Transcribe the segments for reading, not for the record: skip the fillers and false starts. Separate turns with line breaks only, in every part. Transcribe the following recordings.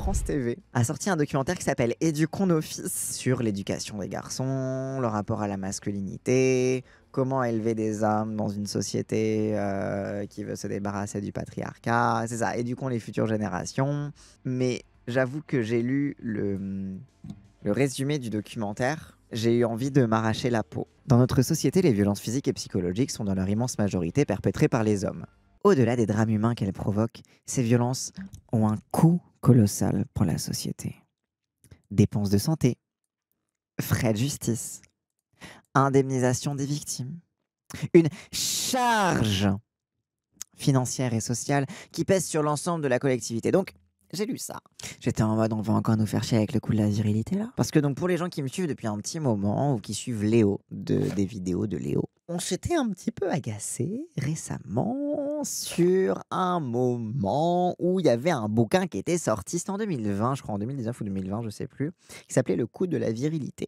France TV a sorti un documentaire qui s'appelle Éduquons nos fils sur l'éducation des garçons, le rapport à la masculinité, comment élever des hommes dans une société qui veut se débarrasser du patriarcat. C'est ça, éduquons les futures générations. Mais j'avoue que j'ai lu le résumé du documentaire, j'ai eu envie de m'arracher la peau. Dans notre société, les violences physiques et psychologiques sont dans leur immense majorité perpétrées par les hommes. Au-delà des drames humains qu'elles provoquent, ces violences ont un coût colossal pour la société. Dépenses de santé, frais de justice, indemnisation des victimes, une charge financière et sociale qui pèse sur l'ensemble de la collectivité. Donc, j'ai lu ça. J'étais en mode, on va encore nous faire chier avec le coup de la virilité là. Parce que donc pour les gens qui me suivent depuis un petit moment ou qui suivent Léo, des vidéos de Léo, on s'était un petit peu agacé récemment sur un moment où il y avait un bouquin qui était sorti, c'était en 2020, je crois en 2019 ou 2020, je sais plus, qui s'appelait Le coût de la virilité,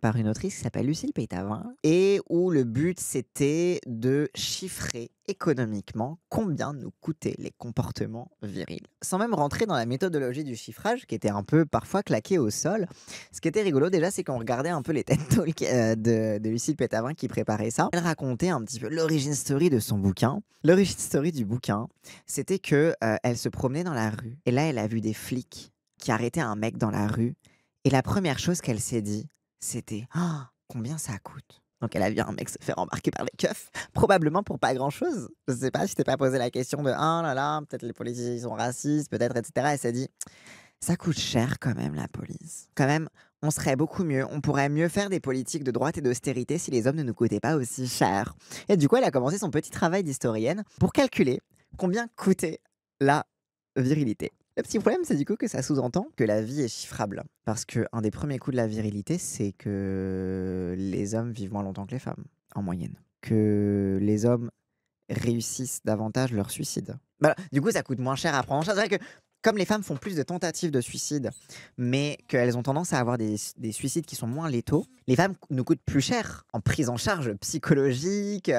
par une autrice qui s'appelle Lucille Pétavin, et où le but c'était de chiffrer économiquement combien nous coûtaient les comportements virils. Sans même rentrer dans la méthodologie du chiffrage qui était un peu parfois claquée au sol. Ce qui était rigolo déjà, c'est qu'on regardait un peu les TED Talks de Lucille Pétavin qui préparait ça. Elle racontait un petit peu l'origin story de son bouquin. L'origin story du bouquin, c'était que elle se promenait dans la rue et là elle a vu des flics qui arrêtaient un mec dans la rue et la première chose qu'elle s'est dit, c'était «Ah, combien ça coûte?» Donc elle a vu un mec se faire embarquer par les keufs, probablement pour pas grand-chose. Je sais pas, je t'ai pas posé la question de «Ah là là, peut-être les policiers ils sont racistes, peut-être, etc.» Elle s'est dit «Ça coûte cher quand même la police. Quand même, on serait beaucoup mieux, on pourrait mieux faire des politiques de droite et d'austérité si les hommes ne nous coûtaient pas aussi cher.» Et du coup, elle a commencé son petit travail d'historienne pour calculer combien coûtait la virilité. Le petit problème, c'est du coup que ça sous-entend que la vie est chiffrable. Parce qu'un des premiers coups de la virilité, c'est que les hommes vivent moins longtemps que les femmes, en moyenne. Que les hommes réussissent davantage leur suicide. Bah, du coup, ça coûte moins cher à prendre en charge. C'est vrai que comme les femmes font plus de tentatives de suicide, mais qu'elles ont tendance à avoir des suicides qui sont moins létaux, les femmes nous coûtent plus cher en prise en charge psychologique,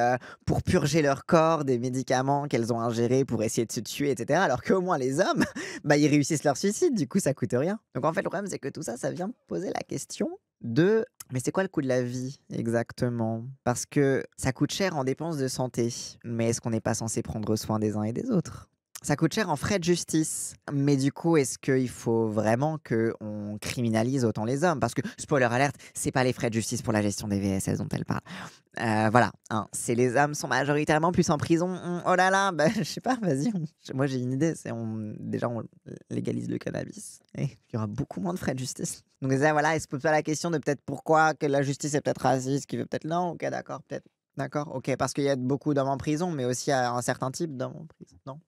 pour purger leur corps des médicaments qu'elles ont ingérés pour essayer de se tuer, etc. Alors qu'au moins les hommes, bah, ils réussissent leur suicide, du coup ça coûte rien. Donc en fait, le problème, c'est que tout ça, ça vient poser la question de mais c'est quoi le coût de la vie exactement? Parce que ça coûte cher en dépenses de santé, mais est-ce qu'on n'est pas censé prendre soin des uns et des autres? Ça coûte cher en frais de justice, mais du coup, est-ce qu'il faut vraiment qu'on criminalise autant les hommes? Parce que, spoiler alerte, c'est pas les frais de justice pour la gestion des VSS dont elle parle. Voilà, hein, c'est les hommes sont majoritairement plus en prison. Oh là là, bah, je sais pas, vas-y. Moi, j'ai une idée. Déjà, on légalise le cannabis et il y aura beaucoup moins de frais de justice. Donc, déjà, voilà, elle se pose pas la question de peut-être pourquoi que la justice est peut-être raciste, qui veut peut-être. Non, ok, d'accord, peut-être. D'accord, ok, parce qu'il y a beaucoup d'hommes en prison, mais aussi un certain type d'hommes en prison. Non.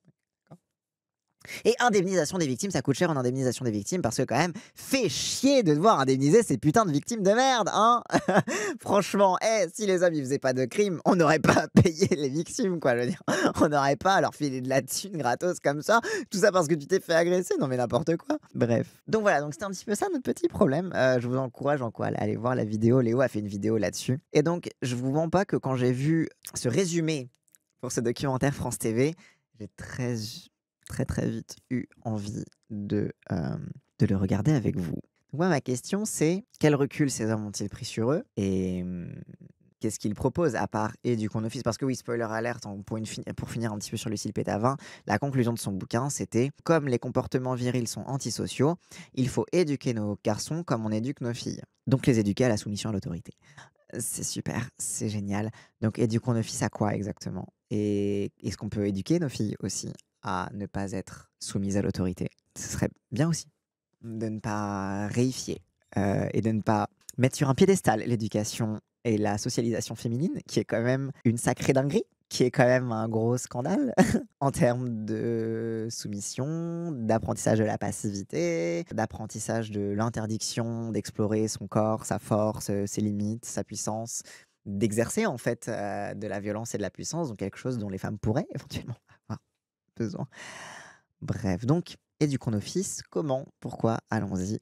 Et indemnisation des victimes, ça coûte cher en indemnisation des victimes parce que quand même, fait chier de devoir indemniser ces putains de victimes de merde, hein. Franchement, si les hommes ils faisaient pas de crimes, on n'aurait pas à payer les victimes, quoi, je veux dire. On n'aurait pas à leur filer de la thune gratos comme ça, tout ça parce que tu t'es fait agresser, non mais n'importe quoi. Bref. Donc voilà, donc c'était un petit peu ça notre petit problème. Je vous encourage encore à aller voir la vidéo, Léo a fait une vidéo là-dessus. Et donc, je vous mens pas que quand j'ai vu ce résumé pour ce documentaire France TV, j'ai très vite eu envie de le regarder avec vous. Moi, ma question, c'est quel recul ces hommes ont-ils pris sur eux et qu'est-ce qu'ils proposent à part éduquons nos fils? Parce que oui, spoiler alert, pour finir un petit peu sur Lucille Pétavin, la conclusion de son bouquin, c'était comme les comportements virils sont antisociaux, il faut éduquer nos garçons comme on éduque nos filles. Donc les éduquer à la soumission à l'autorité. C'est super, c'est génial. Donc éduquons nos fils à quoi exactement? Et est-ce qu'on peut éduquer nos filles aussi à ne pas être soumises à l'autorité? Ce serait bien aussi de ne pas réifier et de ne pas mettre sur un piédestal l'éducation et la socialisation féminine, qui est quand même une sacrée dinguerie, qui est quand même un gros scandale en termes de soumission, d'apprentissage de la passivité, d'apprentissage de l'interdiction d'explorer son corps, sa force, ses limites, sa puissance, d'exercer en fait de la violence et de la puissance, donc quelque chose dont les femmes pourraient éventuellement avoir besoin. Bref, donc éduquons nos fils, comment, pourquoi, allons-y.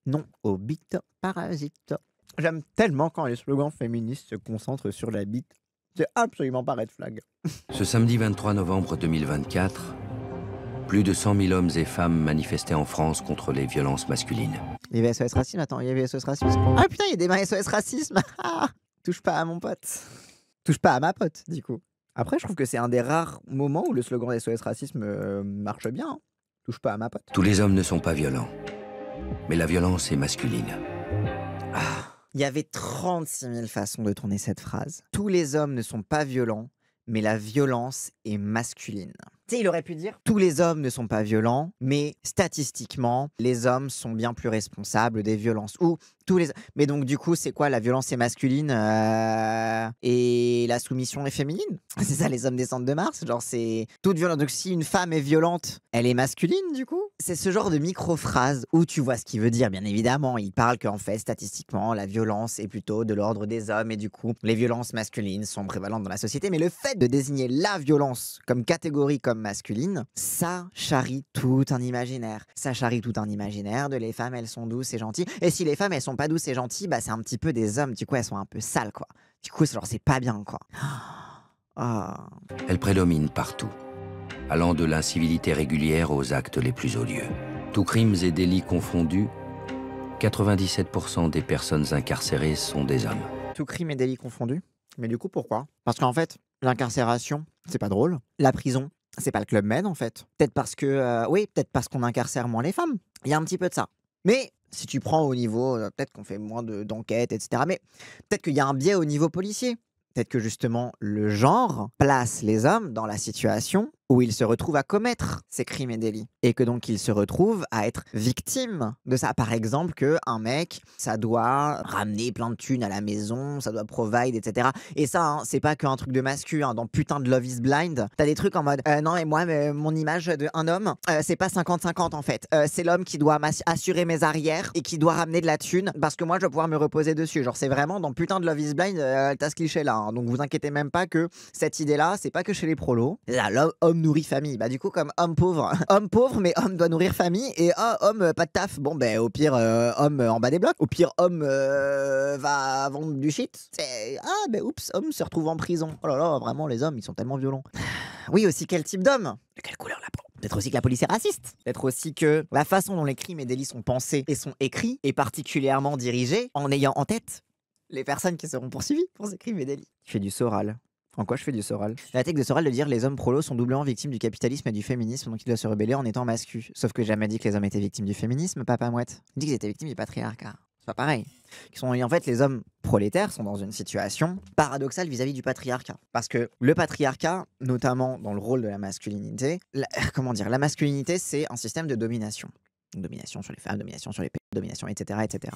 Non au bite parasite. J'aime tellement quand les slogans féministes se concentrent sur la bite. C'est absolument pas red flag.
Ce samedi 23 novembre 2024, plus de 100 000 hommes et femmes manifestaient en France contre les violences masculines.
Il y avait SOS Racisme, attends, il y avait SOS Racisme. Ah putain, il y a des mains SOS Racisme. Ah, touche pas à mon pote. Touche pas à ma pote, du coup. Après, je trouve que c'est un des rares moments où le slogan SOS Racisme marche bien. Hein. Touche pas à ma pote.
Tous les hommes ne sont pas violents, mais la violence est masculine.
Ah, il y avait 36 000 façons de tourner cette phrase. Tous les hommes ne sont pas violents, mais la violence est masculine. Tu sais, il aurait pu dire tous les hommes ne sont pas violents, mais statistiquement, les hommes sont bien plus responsables des violences. Ou tous les. Mais donc, du coup, c'est quoi? La violence est masculine et la soumission est féminine? C'est ça, les hommes descendent de Mars? Genre, c'est toute violence. Donc, si une femme est violente, elle est masculine, du coup? C'est ce genre de micro-phrase où tu vois ce qu'il veut dire, bien évidemment. Il parle qu'en fait, statistiquement, la violence est plutôt de l'ordre des hommes et du coup, les violences masculines sont prévalentes dans la société. Mais le fait de désigner la violence comme catégorie, comme masculine, ça charrie tout un imaginaire. Ça charrie tout un imaginaire de les femmes, elles sont douces et gentilles. Et si les femmes, elles sont pas douces et gentilles, bah c'est un petit peu des hommes, du coup, elles sont un peu sales, quoi. Du coup, genre, c'est pas bien, quoi. Ah.
Elles prédominent partout, allant de l'incivilité régulière aux actes les plus odieux. Tous crimes et délits confondus, 97% des personnes incarcérées sont des hommes.
Tout crime et délit confondus. Mais du coup, pourquoi? Parce qu'en fait, l'incarcération, c'est pas drôle. La prison, c'est pas le Club Med, en fait. Peut-être parce que... oui, peut-être parce qu'on incarcère moins les femmes. Il y a un petit peu de ça. Mais si tu prends au niveau... peut-être qu'on fait moins d'enquêtes, etc. Mais peut-être qu'il y a un biais au niveau policier. Peut-être que justement, le genre place les hommes dans la situation où ils se retrouvent à commettre ces crimes et délits. Et que donc ils se retrouvent à être victimes de ça. Par exemple, qu'un mec, ça doit ramener plein de thunes à la maison, ça doit provide, etc. Et ça, hein, c'est pas qu'un truc de mascu. Hein. Dans putain de Love is Blind, t'as des trucs en mode non, mais moi, mon image d'un homme, c'est pas 50-50 en fait. C'est l'homme qui doit assurer mes arrières et qui doit ramener de la thune parce que moi, je dois pouvoir me reposer dessus. Genre, c'est vraiment dans putain de Love is Blind, t'as ce cliché-là. Hein. Donc, vous inquiétez même pas que cette idée-là, c'est pas que chez les prolos. Là, l'homme nourrit famille. Bah du coup comme homme pauvre, homme pauvre mais homme doit nourrir famille et homme pas de taf. Bon ben au pire homme en bas des blocs. Au pire homme va vendre du shit. Ben oups, homme se retrouve en prison. Oh là là, vraiment les hommes ils sont tellement violents. Oui aussi quel type d'homme? De quelle couleur la peau? Peut-être aussi que la police est raciste. Peut-être aussi que la façon dont les crimes et délits sont pensés et sont écrits est particulièrement dirigée en ayant en tête les personnes qui seront poursuivies pour ces crimes et délits. Tu fais du Soral. En quoi je fais du Soral? La technique de Soral de dire les hommes prolos sont doublement victimes du capitalisme et du féminisme, donc ils doivent se rebeller en étant masculins. Sauf que j'ai jamais dit que les hommes étaient victimes du féminisme, papa mouette. Il dit qu'ils étaient victimes du patriarcat. C'est pas pareil. En fait, les hommes prolétaires sont dans une situation paradoxale vis-à-vis du patriarcat. Parce que le patriarcat, notamment dans le rôle de la masculinité, la masculinité, c'est un système de domination. Domination sur les femmes, domination sur les pays, domination, etc., etc.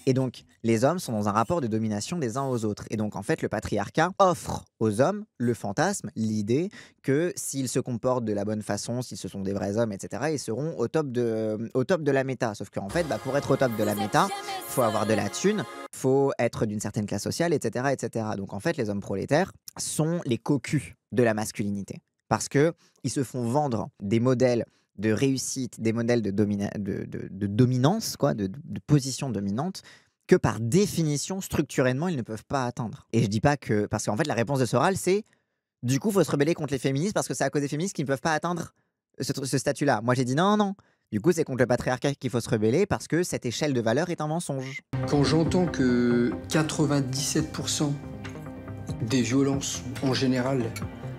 Et donc, les hommes sont dans un rapport de domination des uns aux autres. Et donc, en fait, le patriarcat offre aux hommes le fantasme, l'idée que s'ils se comportent de la bonne façon, s'ils se sont des vrais hommes, etc., ils seront au top de la méta. Sauf qu'en fait, pour être au top de la méta, il faut avoir de la thune, il faut être d'une certaine classe sociale, etc., etc. Donc, en fait, les hommes prolétaires sont les cocus de la masculinité. Parce qu'ils se font vendre des modèles de réussite, des modèles de dominance, quoi, de position dominante, que par définition, structurellement, ils ne peuvent pas atteindre. Et je dis pas que... Parce qu'en fait, la réponse de Soral, c'est du coup, il faut se rebeller contre les féministes parce que c'est à cause des féministes qu'ils ne peuvent pas atteindre ce statut-là. Moi, j'ai dit non, non. Du coup, c'est contre le patriarcat qu'il faut se rebeller parce que cette échelle de valeur est un mensonge.
Quand j'entends que 97% des violences, en général,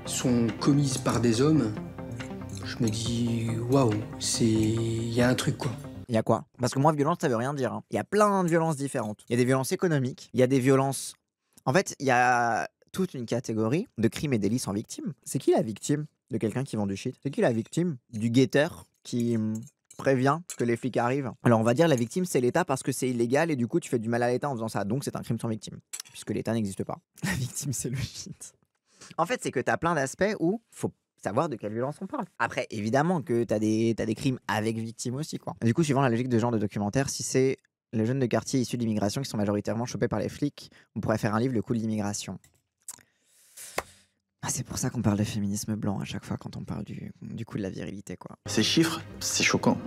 sont commises par des hommes, je me dis, waouh, il y a un truc, quoi.
Il y a quoi? Parce que moi, violence, ça veut rien dire. Hein. Il y a plein de violences différentes. Il y a des violences économiques, il y a des violences... En fait, il y a toute une catégorie de crimes et délits sans victime. C'est qui la victime de quelqu'un qui vend du shit? C'est qui la victime du guetteur qui prévient que les flics arrivent? Alors, on va dire la victime, c'est l'État parce que c'est illégal et du coup, tu fais du mal à l'État en faisant ça. Donc, c'est un crime sans victime, puisque l'État n'existe pas. La victime, c'est le shit. En fait, c'est que tu as plein d'aspects où faut savoir de quelle violence on parle. Après, évidemment que t'as des crimes avec victimes aussi, quoi. Du coup, suivant la logique de genre de documentaire, si c'est les jeunes de quartier issus de l'immigration qui sont majoritairement chopés par les flics, on pourrait faire un livre, Le coût de l'immigration. Ah, c'est pour ça qu'on parle de féminisme blanc à chaque fois quand on parle du coût de la virilité, quoi.
Ces chiffres, c'est choquant.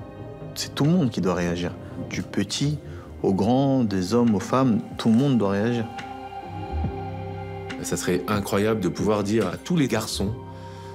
C'est tout le monde qui doit réagir. Du petit au grand, des hommes aux femmes, tout le monde doit réagir.
Ça serait incroyable de pouvoir dire à tous les garçons,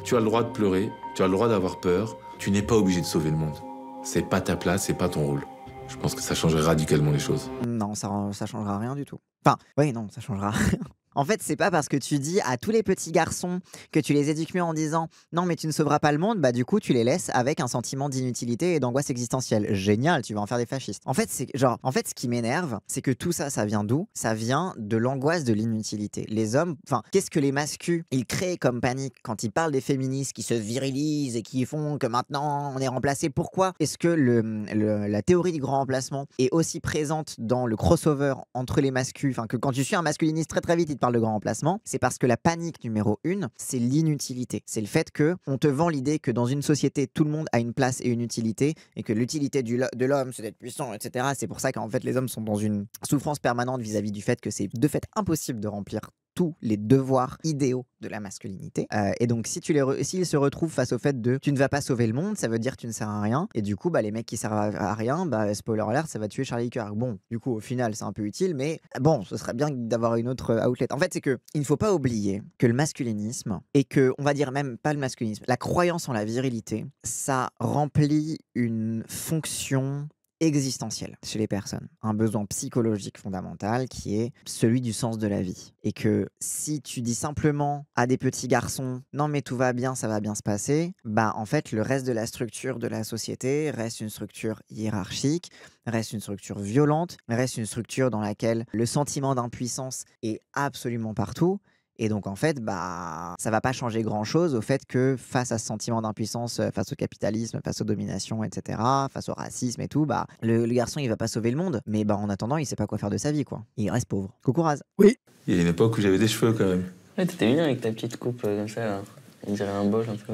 tu as le droit de pleurer, tu as le droit d'avoir peur, tu n'es pas obligé de sauver le monde. C'est pas ta place, c'est pas ton rôle. Je pense que ça changerait radicalement les choses.
Non, ça changera rien du tout. Enfin, oui, non, ça changera rien. En fait, c'est pas parce que tu dis à tous les petits garçons que tu les éduques mieux en disant non, mais tu ne sauveras pas le monde, bah du coup, tu les laisses avec un sentiment d'inutilité et d'angoisse existentielle. Génial, tu vas en faire des fascistes. En fait, ce qui m'énerve, c'est que tout ça, ça vient d'où? Ça vient de l'angoisse de l'inutilité. Les hommes, enfin, qu'est-ce que les masculins, ils créent comme panique quand ils parlent des féministes qui se virilisent et qui font que maintenant on est remplacé? Pourquoi est-ce que la théorie du grand remplacement est aussi présente dans le crossover entre les masculins? Enfin, que quand tu suis un masculiniste très vite, il te parle de grand remplacement, c'est parce que la panique numéro 1, c'est l'inutilité. C'est le fait que on te vend l'idée que dans une société, tout le monde a une place et une utilité, et que l'utilité de l'homme, c'est d'être puissant, etc. C'est pour ça qu'en fait, les hommes sont dans une souffrance permanente vis-à-vis du fait que c'est de fait impossible de remplir tous les devoirs idéaux de la masculinité. Et donc, s'ils se retrouvent face au fait de tu ne vas pas sauver le monde, ça veut dire que tu ne sers à rien. Et du coup, bah, les mecs qui servent à rien, bah, spoiler alert, ça va tuer Charlie Kirk. Bon, du coup, au final, c'est un peu utile, mais bon, ce serait bien d'avoir une autre outlet. En fait, c'est que il ne faut pas oublier que le masculinisme, et que, on va dire même pas le masculinisme, la croyance en la virilité, ça remplit une fonction existentielle chez les personnes, un besoin psychologique fondamental qui est celui du sens de la vie. Et que si tu dis simplement à des petits garçons non mais tout va bien, ça va bien se passer, bah en fait le reste de la structure de la société reste une structure hiérarchique, reste une structure violente, reste une structure dans laquelle le sentiment d'impuissance est absolument partout. Et donc, en fait, bah, ça va pas changer grand-chose au fait que face à ce sentiment d'impuissance, face au capitalisme, face aux dominations, etc., face au racisme et tout, bah, le garçon, il va pas sauver le monde. Mais bah, en attendant, il sait pas quoi faire de sa vie, quoi. Il reste pauvre. Coucou Raz.
Il y a une époque où j'avais des cheveux quand même.
Ouais, t'étais mignon avec ta petite coupe comme ça, là. On dirait un bol un peu.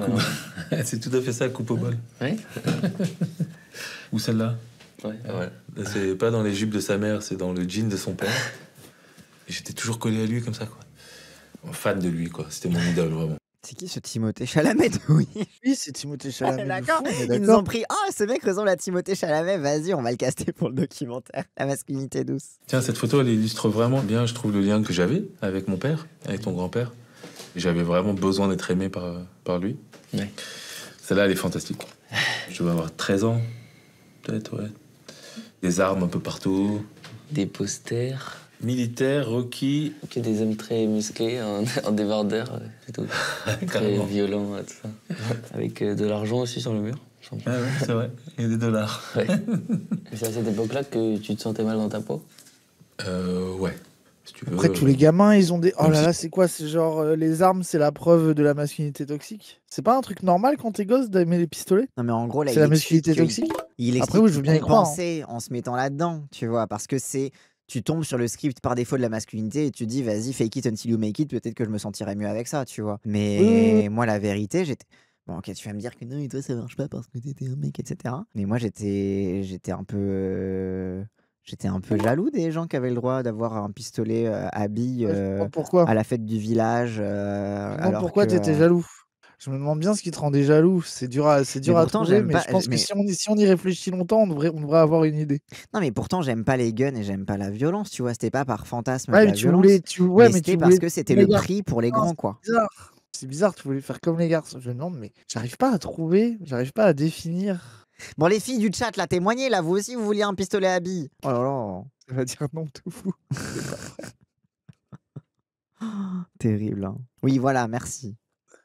C'est tout à fait ça, coupe au bol.
Ouais.
Ou celle-là.
Ouais, voilà.
C'est pas dans les jupes de sa mère, c'est dans le jean de son père. Et j'étais toujours collé à lui comme ça, quoi. Fan de lui, quoi. C'était mon idole, vraiment.
C'est qui ce Timothée Chalamet? Oui.
Oui, c'est Timothée Chalamet.
D'accord.
de fou, on est
Ils nous ont pris. Oh, ce mec ressemble à Timothée Chalamet. Vas-y, on va le caster pour le documentaire. La masculinité douce.
Tiens, cette photo, elle illustre vraiment bien, je trouve, le lien que j'avais avec mon père, avec ton grand-père. J'avais vraiment besoin d'être aimé par lui.
Ouais.
Celle-là, elle est fantastique. Je dois avoir 13 ans, peut-être, ouais. Des armes un peu partout.
Des posters.
Militaire, Rocky.
Que des hommes très musclés, en débardeur, c'est tout. Très violent, tout ça. Avec de l'argent aussi sur le mur.
Ah ouais, c'est vrai. Il y a des dollars.
Ouais. C'est à cette époque-là que tu te sentais mal dans ta peau?
Ouais. Si tu veux,
Après, tous les gamins, ils ont des. Oh
même
là
si-
là, c'est quoi? C'est genre les armes, c'est la preuve de la masculinité toxique? C'est pas un truc normal quand t'es gosse d'aimer les pistolets?
Non, mais en gros, là,
C'est
il
la masculinité
explique
toxique?
il
Après,
explique
oui, je veux bien y croire, hein.
compenser en se mettant là-dedans, tu vois, parce que c'est. Tu tombes sur le script par défaut de la masculinité et tu dis, vas-y, fake it until you make it, peut-être que je me sentirais mieux avec ça, tu vois. Mais moi, la vérité, j'étais. Bon, ok, tu vas me dire que non, et toi, ça marche pas parce que t'étais un mec, etc. Mais moi, j'étais un peu. J'étais un peu jaloux des gens qui avaient le droit d'avoir un pistolet à billes
Ouais, je me demande pourquoi.
à la fête du village.
Je me demande
Alors
pourquoi
que,
t'étais jaloux. Je me demande bien ce qui te rendait jaloux. C'est dur à
pourtant,
trouver,
j'aime
mais
pas-
je pense que
mais-
si on y réfléchit longtemps, on devrait avoir une idée.
Non, mais pourtant, j'aime pas les guns et j'aime pas la violence, tu vois. C'était pas par fantasme de
Ouais,
la
mais
violence.
ouais, mais
C'était
tu
parce
voulais
que c'était
les
le
gars.
prix pour les
Non,
grands, quoi.
Bizarre. C'est bizarre, tu voulais faire comme les garçons. Je me demande, mais j'arrive pas à trouver, j'arrive pas à définir.
Bon, les filles du chat, là, témoignez, là, vous aussi, vous vouliez un pistolet à billes. Oh là là.
Ça va dire non, tout fou.
Terrible, hein. Oui, voilà, merci.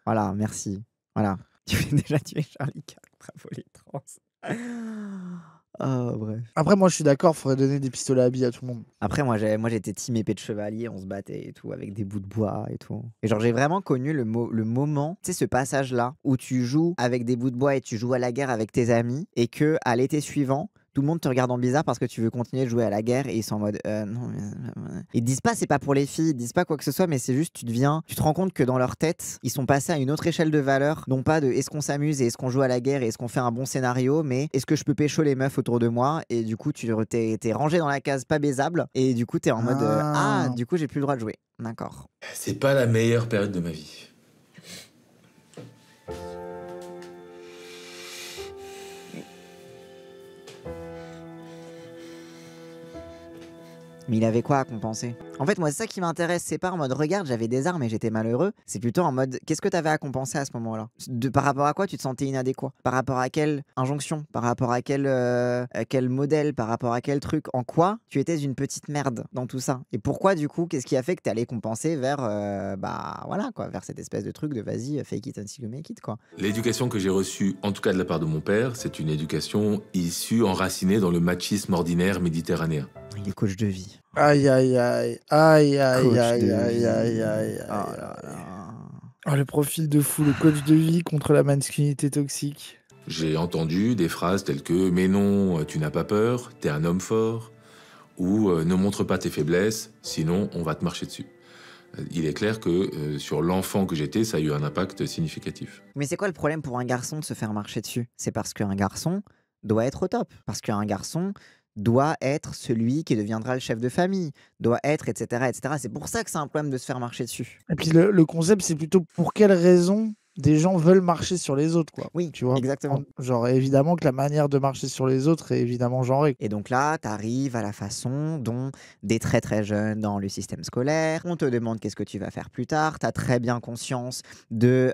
Voilà, merci. Voilà. Tu fais déjà tuer Charlie Kirk. Bravo les trans. Oh, bref.
Après, moi, je suis d'accord, faudrait donner des pistolets à billes à tout le monde.
Après, moi, j'étais team épée de chevalier, on se battait et tout, avec des bouts de bois et tout. Et genre, j'ai vraiment connu le moment, tu sais, ce passage-là, où tu joues avec des bouts de bois et tu joues à la guerre avec tes amis, et que à l'été suivant, tout le monde te regarde en bizarre parce que tu veux continuer de jouer à la guerre et ils sont en mode non. Ils te disent pas c'est pas pour les filles, ils te disent pas quoi que ce soit, mais c'est juste tu te rends compte que dans leur tête, ils sont passés à une autre échelle de valeur, non pas de est-ce qu'on s'amuse et est-ce qu'on joue à la guerre et est-ce qu'on fait un bon scénario, mais est-ce que je peux pécho les meufs autour de moi, et du coup t'es rangé dans la case pas baisable et du coup t'es en mode du coup j'ai plus le droit de jouer. D'accord.
C'est pas la meilleure période de ma vie.
Mais il avait quoi à compenser? En fait, moi, c'est ça qui m'intéresse. C'est pas en mode regarde, j'avais des armes et j'étais malheureux. C'est plutôt en mode qu'est-ce que tu avais à compenser à ce moment-là? Par rapport à quoi tu te sentais inadéquat? Par rapport à quelle injonction? Par rapport à quel modèle? Par rapport à quel truc? En quoi tu étais une petite merde dans tout ça? Et pourquoi, du coup, qu'est-ce qui a fait que tu allais compenser vers, bah voilà, quoi, vers cette espèce de truc de vas-y, fake it until you make it, quoi.
L'éducation que j'ai reçue, en tout cas de la part de mon père, c'est une éducation issue, enracinée dans le machisme ordinaire méditerranéen.
Il est coach de vie.
Aïe, aïe, aïe. Aïe, aïe,
Coach
aïe,
de
aïe,
vie.
aïe, aïe,
Oh
aïe.
là là.
Oh, le profil de fou, le coach de vie contre la masculinité toxique.
J'ai entendu des phrases telles que « Mais non, tu n'as pas peur, t'es un homme fort » ou « Ne montre pas tes faiblesses, sinon on va te marcher dessus ». Il est clair que sur l'enfant que j'étais, ça a eu un impact significatif.
Mais c'est quoi le problème pour un garçon de se faire marcher dessus? C'est parce qu'un garçon doit être au top. Parce qu'un garçon doit être celui qui deviendra le chef de famille, doit être, etc., etc. C'est pour ça que c'est un problème de se faire marcher dessus.
Et puis le concept, c'est plutôt pour quelles raisons des gens veulent marcher sur les autres, quoi.
Oui,
Tu vois?
exactement.
Genre, évidemment que la manière de marcher sur les autres est évidemment genrée.
Et donc là, tu arrives à la façon dont, dès très très jeune dans le système scolaire, on te demande qu'est-ce que tu vas faire plus tard. Tu as très bien conscience de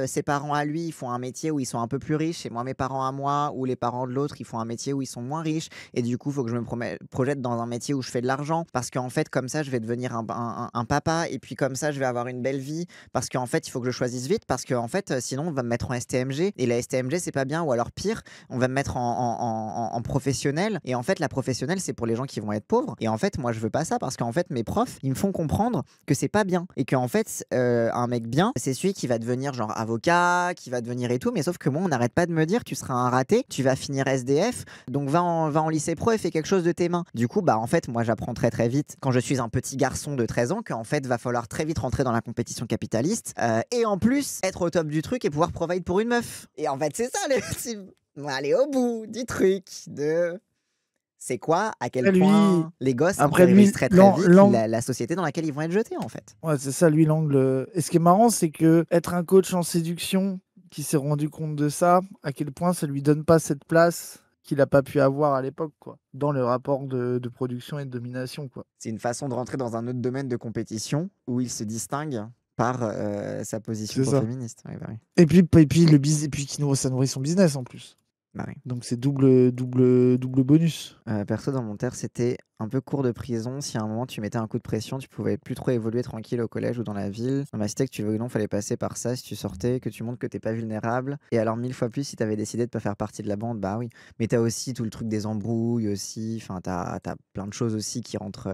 ses parents à lui, ils font un métier où ils sont un peu plus riches, et moi, mes parents à moi, ou les parents de l'autre, ils font un métier où ils sont moins riches. Et du coup, il faut que je me projette dans un métier où je fais de l'argent, parce qu'en fait, comme ça, je vais devenir un papa, et puis comme ça, je vais avoir une belle vie, parce qu'en fait, il faut que je choisisse vite, parce qu'en fait, sinon, on va me mettre en STMG, et la STMG, c'est pas bien, ou alors pire, on va me mettre en professionnel. Et en fait, la professionnelle, c'est pour les gens qui vont être pauvres. Et en fait, moi, je veux pas ça parce qu'en fait, mes profs, ils me font comprendre que c'est pas bien. Et qu'en fait, un mec bien, c'est celui qui va devenir genre avocat, qui va devenir et tout. Mais sauf que moi, on n'arrête pas de me dire, tu seras un raté, tu vas finir SDF. Donc va en lycée pro et fais quelque chose de tes mains. Du coup, bah en fait, moi, j'apprends très très vite quand je suis un petit garçon de 13 ans qu'en fait, va falloir très vite rentrer dans la compétition capitaliste. Et en plus, être au top du truc et pouvoir provide pour une meuf. Et en fait, c'est ça on va aller au bout du truc de c'est quoi, à quel
Lui,
point les gosses
après,
intériorisent
lui,
très très vite la société dans laquelle ils vont être jetés en fait.
Ouais, c'est ça, lui, l'angle. Et ce qui est marrant, c'est que être un coach en séduction qui s'est rendu compte de ça, à quel point ça lui donne pas cette place qu'il a pas pu avoir à l'époque, quoi, dans le rapport de production et de domination, quoi.
C'est une façon de rentrer dans un autre domaine de compétition où il se distingue par sa position
C'est ça.
féministe. Ouais, bah oui.
Et puis le business, et puis ça nourrit son business en plus.
Bah oui.
Donc c'est double bonus.
Perso, dans mon terre, c'était un peu cours de prison. Si à un moment tu mettais un coup de pression, tu pouvais plus trop évoluer tranquille au collège ou dans la ville. Dans ma cité, que tu veux ou non, fallait passer par ça si tu sortais, que tu montres que t'es pas vulnérable. Et alors, 1000 fois plus, si t'avais décidé de pas faire partie de la bande, bah oui. Mais t'as aussi tout le truc des embrouilles aussi. Enfin, t'as plein de choses aussi qui rentrent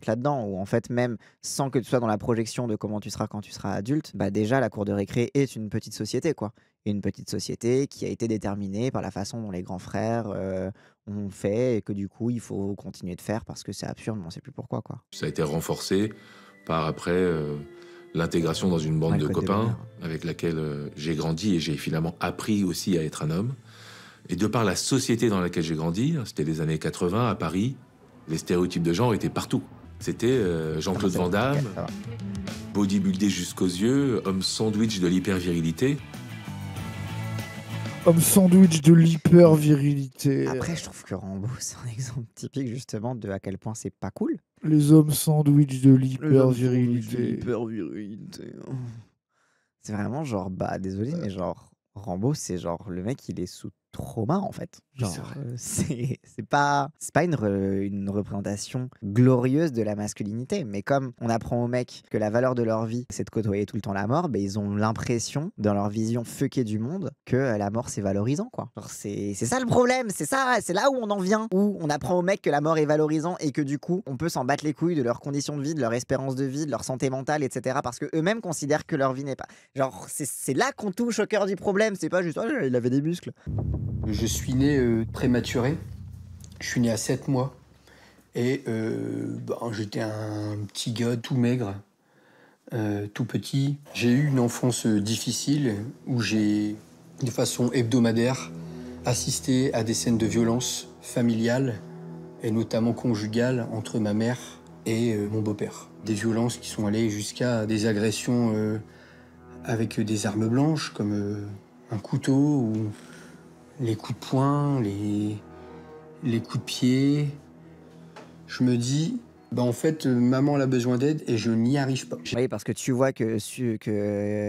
là-dedans. Ou en fait, même sans que tu sois dans la projection de comment tu seras quand tu seras adulte, bah déjà, la cour de récré est une petite société, quoi. Une petite société qui a été déterminée par la façon dont les grands frères ont fait et que du coup il faut continuer de faire parce que c'est absurde, mais on sait plus pourquoi, quoi.
Ça a été renforcé par après l'intégration dans une bande
Ouais,
de
le code de
copains
l'honneur.
avec laquelle j'ai grandi et j'ai finalement appris aussi à être un homme. Et de par la société dans laquelle j'ai grandi, c'était les années 80 à Paris, les stéréotypes de genre étaient partout. C'était Jean-Claude Van Damme,
Ok, ça va.
bodybuildé jusqu'aux yeux, homme sandwich de l'hypervirilité.
Homme sandwich de l'hyper-virilité.
Après, je trouve que Rambo, c'est un exemple typique justement de à quel point c'est pas cool.
Les hommes sandwich de l'hyper-virilité.
C'est vraiment genre, bah désolé, mais genre, Rambo, c'est genre le mec, il est sous trauma en fait.
Oui,
Genre,
c'est vrai.
c'est pas une représentation glorieuse de la masculinité. Mais comme on apprend aux mecs que la valeur de leur vie, c'est de côtoyer tout le temps la mort, bah, ils ont l'impression, dans leur vision fuckée du monde, que la mort c'est valorisant, quoi. Genre, c'est ça le problème, c'est ça, c'est là où on en vient. Où on apprend aux mecs que la mort est valorisant et que du coup, on peut s'en battre les couilles de leurs conditions de vie, de leur espérance de vie, de leur santé mentale, etc. Parce que eux-mêmes considèrent que leur vie n'est pas. Genre, c'est là qu'on touche au cœur du problème. C'est pas juste, oh, il avait des muscles.
Je suis né prématuré. Je suis né à 7 mois. Et j'étais un petit gars tout maigre, tout petit. J'ai eu une enfance difficile où j'ai, de façon hebdomadaire, assisté à des scènes de violence familiale et notamment conjugale entre ma mère et mon beau-père. Des violences qui sont allées jusqu'à des agressions avec des armes blanches comme un couteau ou les coups de poing, les coups de pied. Je me dis, Bah en fait, maman elle a besoin d'aide et je n'y arrive pas.
Oui, parce que tu vois que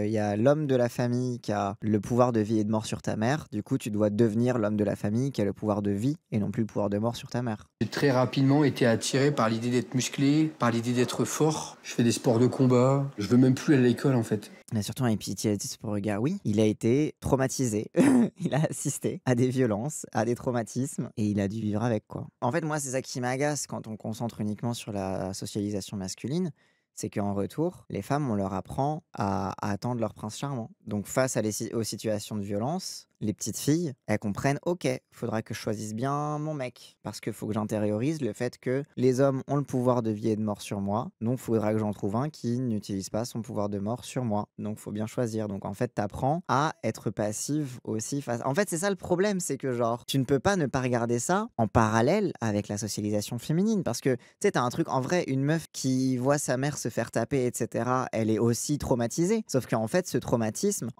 y a l'homme de la famille qui a le pouvoir de vie et de mort sur ta mère. Du coup, tu dois devenir l'homme de la famille qui a le pouvoir de vie et non plus le pouvoir de mort sur ta mère.
J'ai très rapidement été attiré par l'idée d'être musclé, par l'idée d'être fort. Je fais des sports de combat. Je veux même plus aller à l'école en fait.
Il a surtout un PTSD pour le gars, oui. Il a été traumatisé. Il a assisté à des violences, à des traumatismes, et il a dû vivre avec, quoi. En fait, moi, c'est ça qui m'agace quand on concentre uniquement sur la socialisation masculine, c'est qu'en retour, les femmes, on leur apprend à attendre leur prince charmant. Donc, face aux situations de violence, les petites filles, elles comprennent, ok, faudra que je choisisse bien mon mec, parce qu'il faut que j'intériorise le fait que les hommes ont le pouvoir de vie et de mort sur moi, donc faudra que j'en trouve un qui n'utilise pas son pouvoir de mort sur moi. Donc, faut bien choisir. Donc, en fait, t'apprends à être passive aussi. En fait, c'est ça le problème, c'est que genre, tu ne peux pas ne pas regarder ça en parallèle avec la socialisation féminine, parce que, tu sais, t'as un truc, en vrai, une meuf qui voit sa mère se faire taper, etc., elle est aussi traumatisée. Sauf qu'en fait, ce traumatisme,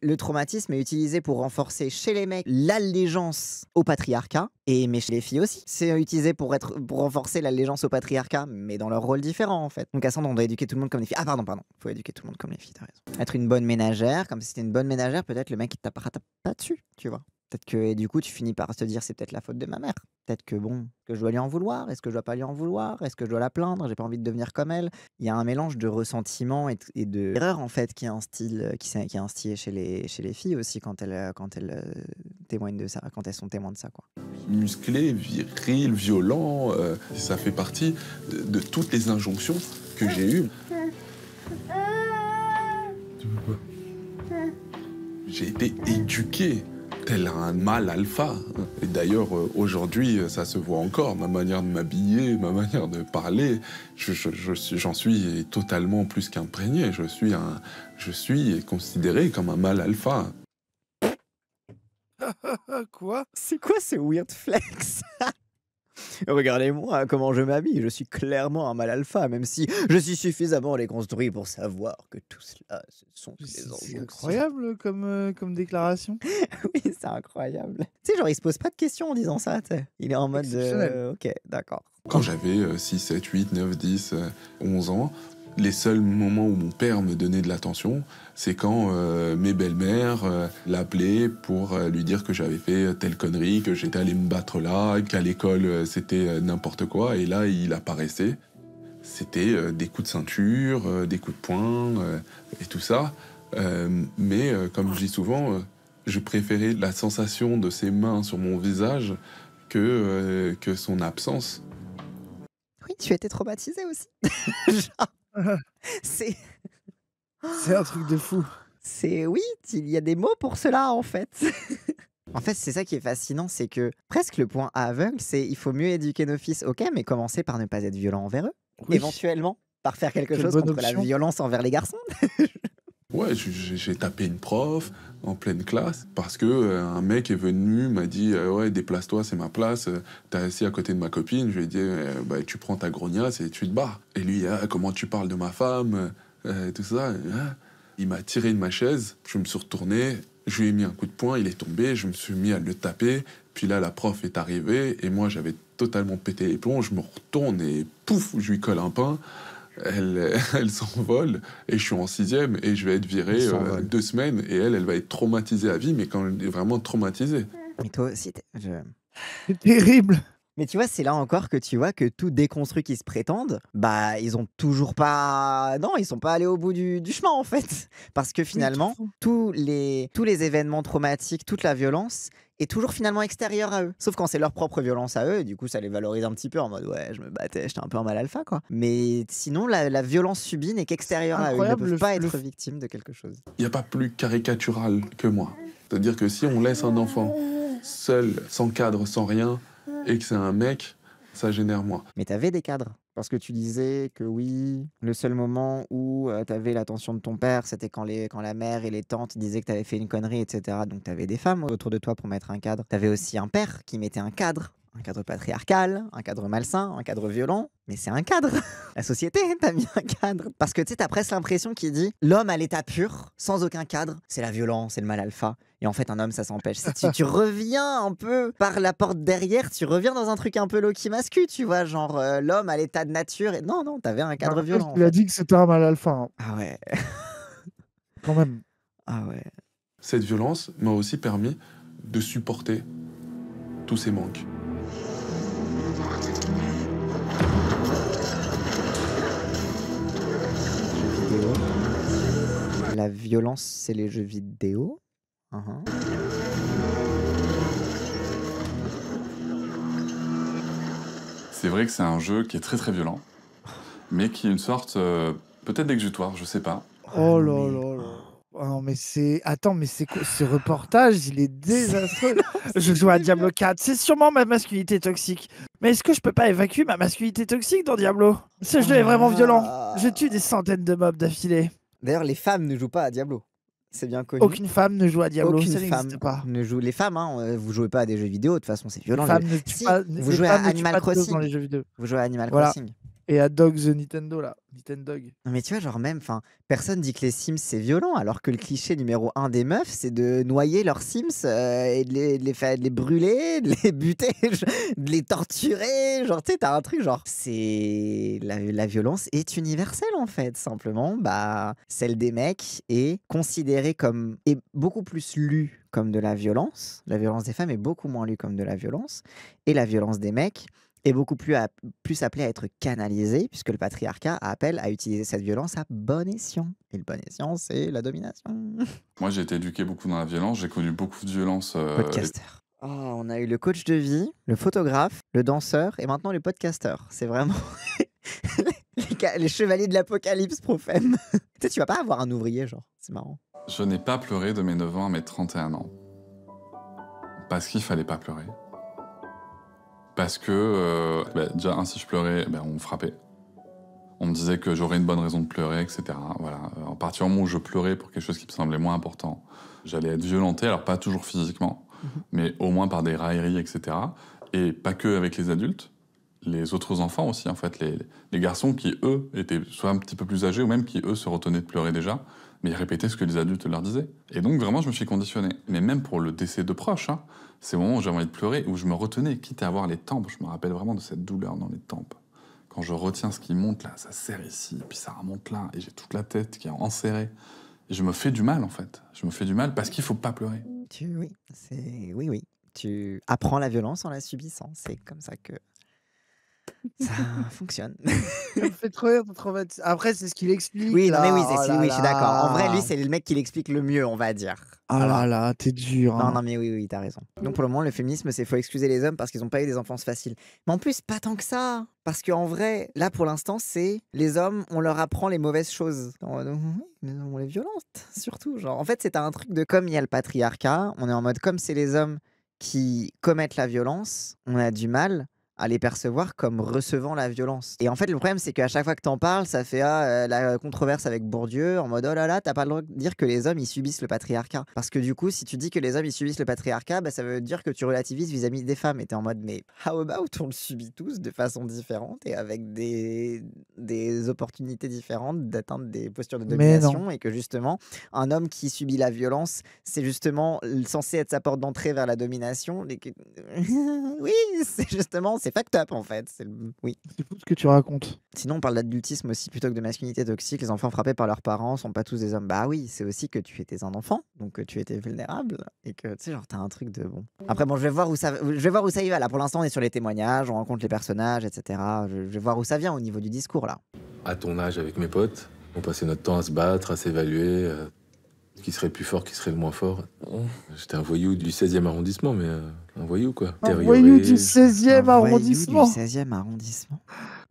le traumatisme est utilisé pour renforcer chez les mecs l'allégeance au patriarcat, mais chez les filles aussi. C'est utilisé pour renforcer l'allégeance au patriarcat, mais dans leur rôle différent en fait. Donc à ça, on doit éduquer tout le monde comme les filles. Ah pardon, faut éduquer tout le monde comme les filles, t'as raison. Être une bonne ménagère, comme si c'était une bonne ménagère, peut-être le mec il tape pas dessus, tu vois. Peut-être que et du coup tu finis par te dire c'est peut-être la faute de ma mère. Peut-être que bon, que je dois lui en vouloir, est-ce que je dois pas lui en vouloir, est-ce que je dois la plaindre, j'ai pas envie de devenir comme elle. Il y a un mélange de ressentiment et de erreur en fait qui est instillé chez les filles aussi quand elles témoignent de ça, quand elles sont témoins de ça, quoi.
Musclé, viril, violent, ça fait partie de toutes les injonctions que j'ai eues. J'ai été éduqué tel un mâle alpha. Et d'ailleurs, aujourd'hui, ça se voit encore. Ma manière de m'habiller, ma manière de parler, j'en suis totalement plus qu'imprégné. Je suis considéré comme un mâle alpha.
Quoi?
C'est quoi ce weird flex? Regardez-moi comment je m'habille, je suis clairement un mâle alpha, même si je suis suffisamment déconstruit pour savoir que tout cela, ce sont des
C'est
injonctions.
incroyable comme déclaration.
Oui, c'est incroyable. Tu sais, genre, il se pose pas de questions en disant ça, tu sais. Il est en mode
Exceptionnel.
ok, d'accord.
Quand j'avais 6, 7, 8, 9, 10, 11 ans, les seuls moments où mon père me donnait de l'attention, c'est quand mes belles-mères l'appelaient pour lui dire que j'avais fait telle connerie, que j'étais allé me battre là, qu'à l'école c'était n'importe quoi, et là il apparaissait. C'était des coups de ceinture, des coups de poing et tout ça. Mais comme je dis souvent, je préférais la sensation de ses mains sur mon visage que son absence.
Oui, tu as été traumatisé aussi. Genre, c'est...
C'est un truc de fou.
Oui, il y a des mots pour cela en fait. En fait, c'est ça qui est fascinant, c'est que presque le point aveugle, c'est il faut mieux éduquer nos fils, ok, mais commencer par ne pas être violent envers eux,
Oui.
éventuellement, par faire quelque
Quelle
chose
bonne
contre la
option.
violence envers les garçons.
Ouais, j'ai tapé une prof en pleine classe parce que un mec est venu, m'a dit ouais, déplace-toi, c'est ma place, t'es assis à côté de ma copine. Je lui ai dit bah, tu prends ta grognasse et tu te barres. Et lui, comment tu parles de ma femme, tout ça. Il m'a tiré de ma chaise, je me suis retourné, je lui ai mis un coup de poing, il est tombé, je me suis mis à le taper. Puis là, la prof est arrivée et moi, j'avais totalement pété les plombs. Je me retourne et pouf, je lui colle un pain. Elle s'envole et je suis en 6e et je vais être viré 2 semaines et elle va être traumatisée à vie, mais quand elle est vraiment traumatisée.
Mais toi aussi,
C'est terrible.
Mais tu vois, c'est là encore que tu vois que tout déconstruit qui se prétendent, bah ils ont toujours pas... Non, ils sont pas allés au bout du chemin en fait. Parce que finalement, tous les événements traumatiques, toute la violence est toujours finalement extérieure à eux. Sauf quand c'est leur propre violence à eux, du coup ça les valorise un petit peu en mode ouais, je me battais, j'étais un peu un mal alpha quoi. Mais sinon, la violence subie n'est qu'extérieure à eux. Ils ne
Incroyable,
peuvent pas
le
être victimes de quelque chose.
Il n'y a pas plus caricatural que moi. C'est-à-dire que si on laisse un enfant seul, sans cadre, sans rien, et que c'est un mec, ça génère moins.
Mais t'avais des cadres. Parce que tu disais que oui, le seul moment où t'avais l'attention de ton père, c'était quand la mère et les tantes disaient que t'avais fait une connerie, etc. Donc t'avais des femmes autour de toi pour mettre un cadre. T'avais aussi un père qui mettait un cadre Un cadre patriarcal, un cadre malsain, un cadre violent, mais c'est un cadre. La société t'a mis un cadre. Parce que tu sais, t'as presque l'impression qu'il dit l'homme à l'état pur, sans aucun cadre, c'est la violence, c'est le mal alpha. Et en fait, un homme, ça s'empêche. Si tu reviens un peu par la porte derrière, tu reviens dans un truc un peu Loki mascu, tu vois, genre l'homme à l'état de nature. Et... Non, t'avais un cadre violent.
Il a dit que c'était un mal alpha. Hein.
Ah ouais.
Quand même.
Ah ouais.
Cette violence m'a aussi permis de supporter tous ces manques.
La violence, c'est les jeux vidéo.
C'est vrai que c'est un jeu qui est très très violent, mais qui est une sorte peut-être d'exutoire, je sais pas.
Oh là là là. Oh non, mais c'est... Attends, mais c'est quoi ce reportage? Il est désastreux. Je joue à Diablo 4. C'est sûrement ma masculinité toxique. Mais est-ce que je peux pas évacuer ma masculinité toxique dans Diablo? Ce jeu est vraiment violent. Je tue des centaines de mobs d'affilée.
D'ailleurs, les femmes ne jouent pas à Diablo. C'est bien connu.
Aucune femme ne joue à Diablo.
Aucune
Ça
femme
n'existe pas.
ne joue. Les femmes, hein, vous jouez pas à des jeux vidéo. De toute façon, c'est violent.
Les femmes ne tuent
Si,
pas-
vous
les
jouez à
femmes ne tuent
Animal
pas de gosses
Crossing.
dans les jeux vidéo.
Vous jouez à Animal
Voilà.
Crossing.
Et à Dog the Nintendo, là. Nintendog.
Non, mais tu vois, genre même, personne dit que les Sims c'est violent, alors que le cliché numéro 1 des meufs, c'est de noyer leurs Sims et de les brûler, de les buter, de les torturer. Genre, tu sais, t'as un truc, genre, c'est. La violence est universelle en fait, simplement. Bah, celle des mecs est considérée comme. Est beaucoup plus lue comme de la violence. La violence des femmes est beaucoup moins lue comme de la violence. Et la violence des mecs est beaucoup plus appelé à être canalisé, puisque le patriarcat appelle à utiliser cette violence à bon escient. Et le bon escient, c'est la domination.
Moi, j'ai été éduqué beaucoup dans la violence, j'ai connu beaucoup de violence.
Podcaster. Oh, on a eu le coach de vie, le photographe, le danseur et maintenant le podcasteur. C'est vraiment les chevaliers de l'apocalypse profane. Tu sais, tu vas pas avoir un ouvrier, genre. C'est marrant.
Je n'ai pas pleuré de mes 9 ans à mes 31 ans. Parce qu'il fallait pas pleurer. Parce que, déjà, si je pleurais, on me frappait. On me disait que j'aurais une bonne raison de pleurer, etc. Voilà. À partir du moment où je pleurais pour quelque chose qui me semblait moins important, j'allais être violenté, alors pas toujours physiquement, mais au moins par des railleries, etc. Et pas que avec les adultes, les autres enfants aussi, en fait. Les garçons qui, eux, étaient soit un petit peu plus âgés, ou même qui, eux, se retenaient de pleurer déjà, mais ils répétaient ce que les adultes leur disaient. Et donc, vraiment, je me suis conditionné. Mais même pour le décès de proches, hein, c'est le moment où j'avais envie de pleurer, où je me retenais, quitte à avoir les tempes. Je me rappelle vraiment de cette douleur dans les tempes. Quand je retiens ce qui monte là, ça serre ici, puis ça remonte là, et j'ai toute la tête qui est enserrée. Et je me fais du mal, en fait. Je me fais du mal parce qu'il faut pas pleurer.
Oui. Tu apprends la violence en la subissant. C'est comme ça que ça fonctionne.
Ça me fait trop rire de traumatisme. Après, c'est ce qu'il explique.
Oui, non,
là.
mais oui,
Oh là
oui, je suis d'accord. En vrai,
là.
lui, c'est le mec qui l'explique le mieux, on va dire.
Ah là là, t'es dur.
Non,
Hein.
non, mais oui, t'as raison. Donc pour le moment, le féminisme, c'est faut excuser les hommes parce qu'ils n'ont pas eu des enfances faciles. Mais en plus, pas tant que ça. Parce qu'en vrai, là, pour l'instant, c'est les hommes, on leur apprend les mauvaises choses. On les violente, surtout. Genre, en fait, c'est un truc de comme il y a le patriarcat, on est en mode comme c'est les hommes qui commettent la violence, on a du mal à les percevoir comme recevant la violence. Et en fait, le problème, c'est qu'à chaque fois que t'en parles, ça fait la controverse avec Bourdieu, en mode oh là là, t'as pas le droit de dire que les hommes ils subissent le patriarcat. Parce que du coup, si tu dis que les hommes ils subissent le patriarcat, ça veut dire que tu relativises vis-à-vis des femmes. Et t'es en mode mais how about on le subit tous de façon différente et avec des opportunités différentes d'atteindre des postures de domination. Et que justement, un homme qui subit la violence, c'est justement censé être sa porte d'entrée vers la domination. Oui, c'est justement. C'est fucked up en fait. Oui.
C'est fou ce que tu racontes.
Sinon, on parle d'adultisme aussi plutôt que de masculinité toxique. Les enfants frappés par leurs parents sont pas tous des hommes. Bah oui, c'est aussi que tu étais un enfant, donc que tu étais vulnérable et que tu sais, genre, t'as un truc de bon. Après, bon, je vais voir où ça y va. Là, pour l'instant, on est sur les témoignages, on rencontre les personnages, etc. Je vais voir où ça vient au niveau du discours là.
À ton âge, avec mes potes, on passait notre temps à se battre, à s'évaluer. Qui serait le plus fort, qui serait le moins fort. J'étais un voyou du 16e arrondissement, mais un voyou, quoi.
Un voyou du 16e
Un
arrondissement.
voyou du 16e arrondissement.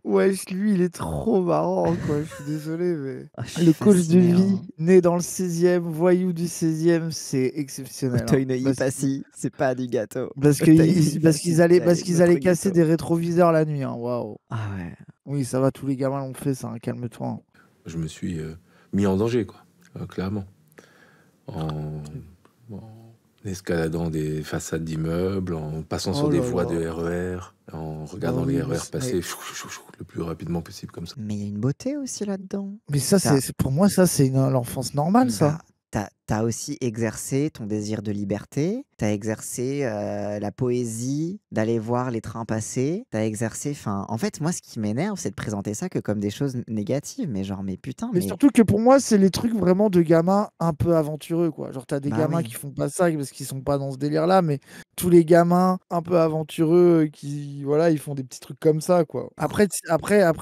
Wesh, lui, il est trop marrant, quoi. Je suis désolé, mais...
Je
Le
suis
coach de
fasciné,
vie,
hein.
né dans le 16e, voyou du 16e, c'est exceptionnel.
Auteuil-Neuilly passy, c'est pas du gâteau.
Parce qu'ils allaient casser des rétroviseurs la nuit. Hein. Waouh.
Ah ouais.
Oui, ça va, tous les gamins l'ont fait, ça. Hein. Calme-toi. Hein.
Je me suis mis en danger, quoi. Clairement. En escaladant des façades d'immeubles, en passant sur
Oh
des
là
voies
là.
de RER, en regardant
oui,
les
mais
RER passer le plus rapidement possible comme ça.
Mais il y a une beauté aussi là-dedans.
Mais ça,
T'as
pour moi, ça, c'est l'enfance normale, ça.
bah, t'as aussi exercé ton désir de liberté, t'as exercé la poésie d'aller voir les trains passer, t'as exercé... Enfin, en fait, moi, ce qui m'énerve, c'est de présenter ça que comme des choses négatives. Mais genre, mais putain,
Mais
mais...
surtout que pour moi, c'est les trucs vraiment de gamins un peu aventureux, quoi. Genre, t'as des
Bah
gamins
oui.
qui font pas ça parce qu'ils sont pas dans ce délire-là, mais tous les gamins un peu aventureux qui, voilà, ils font des petits trucs comme ça, quoi. Après,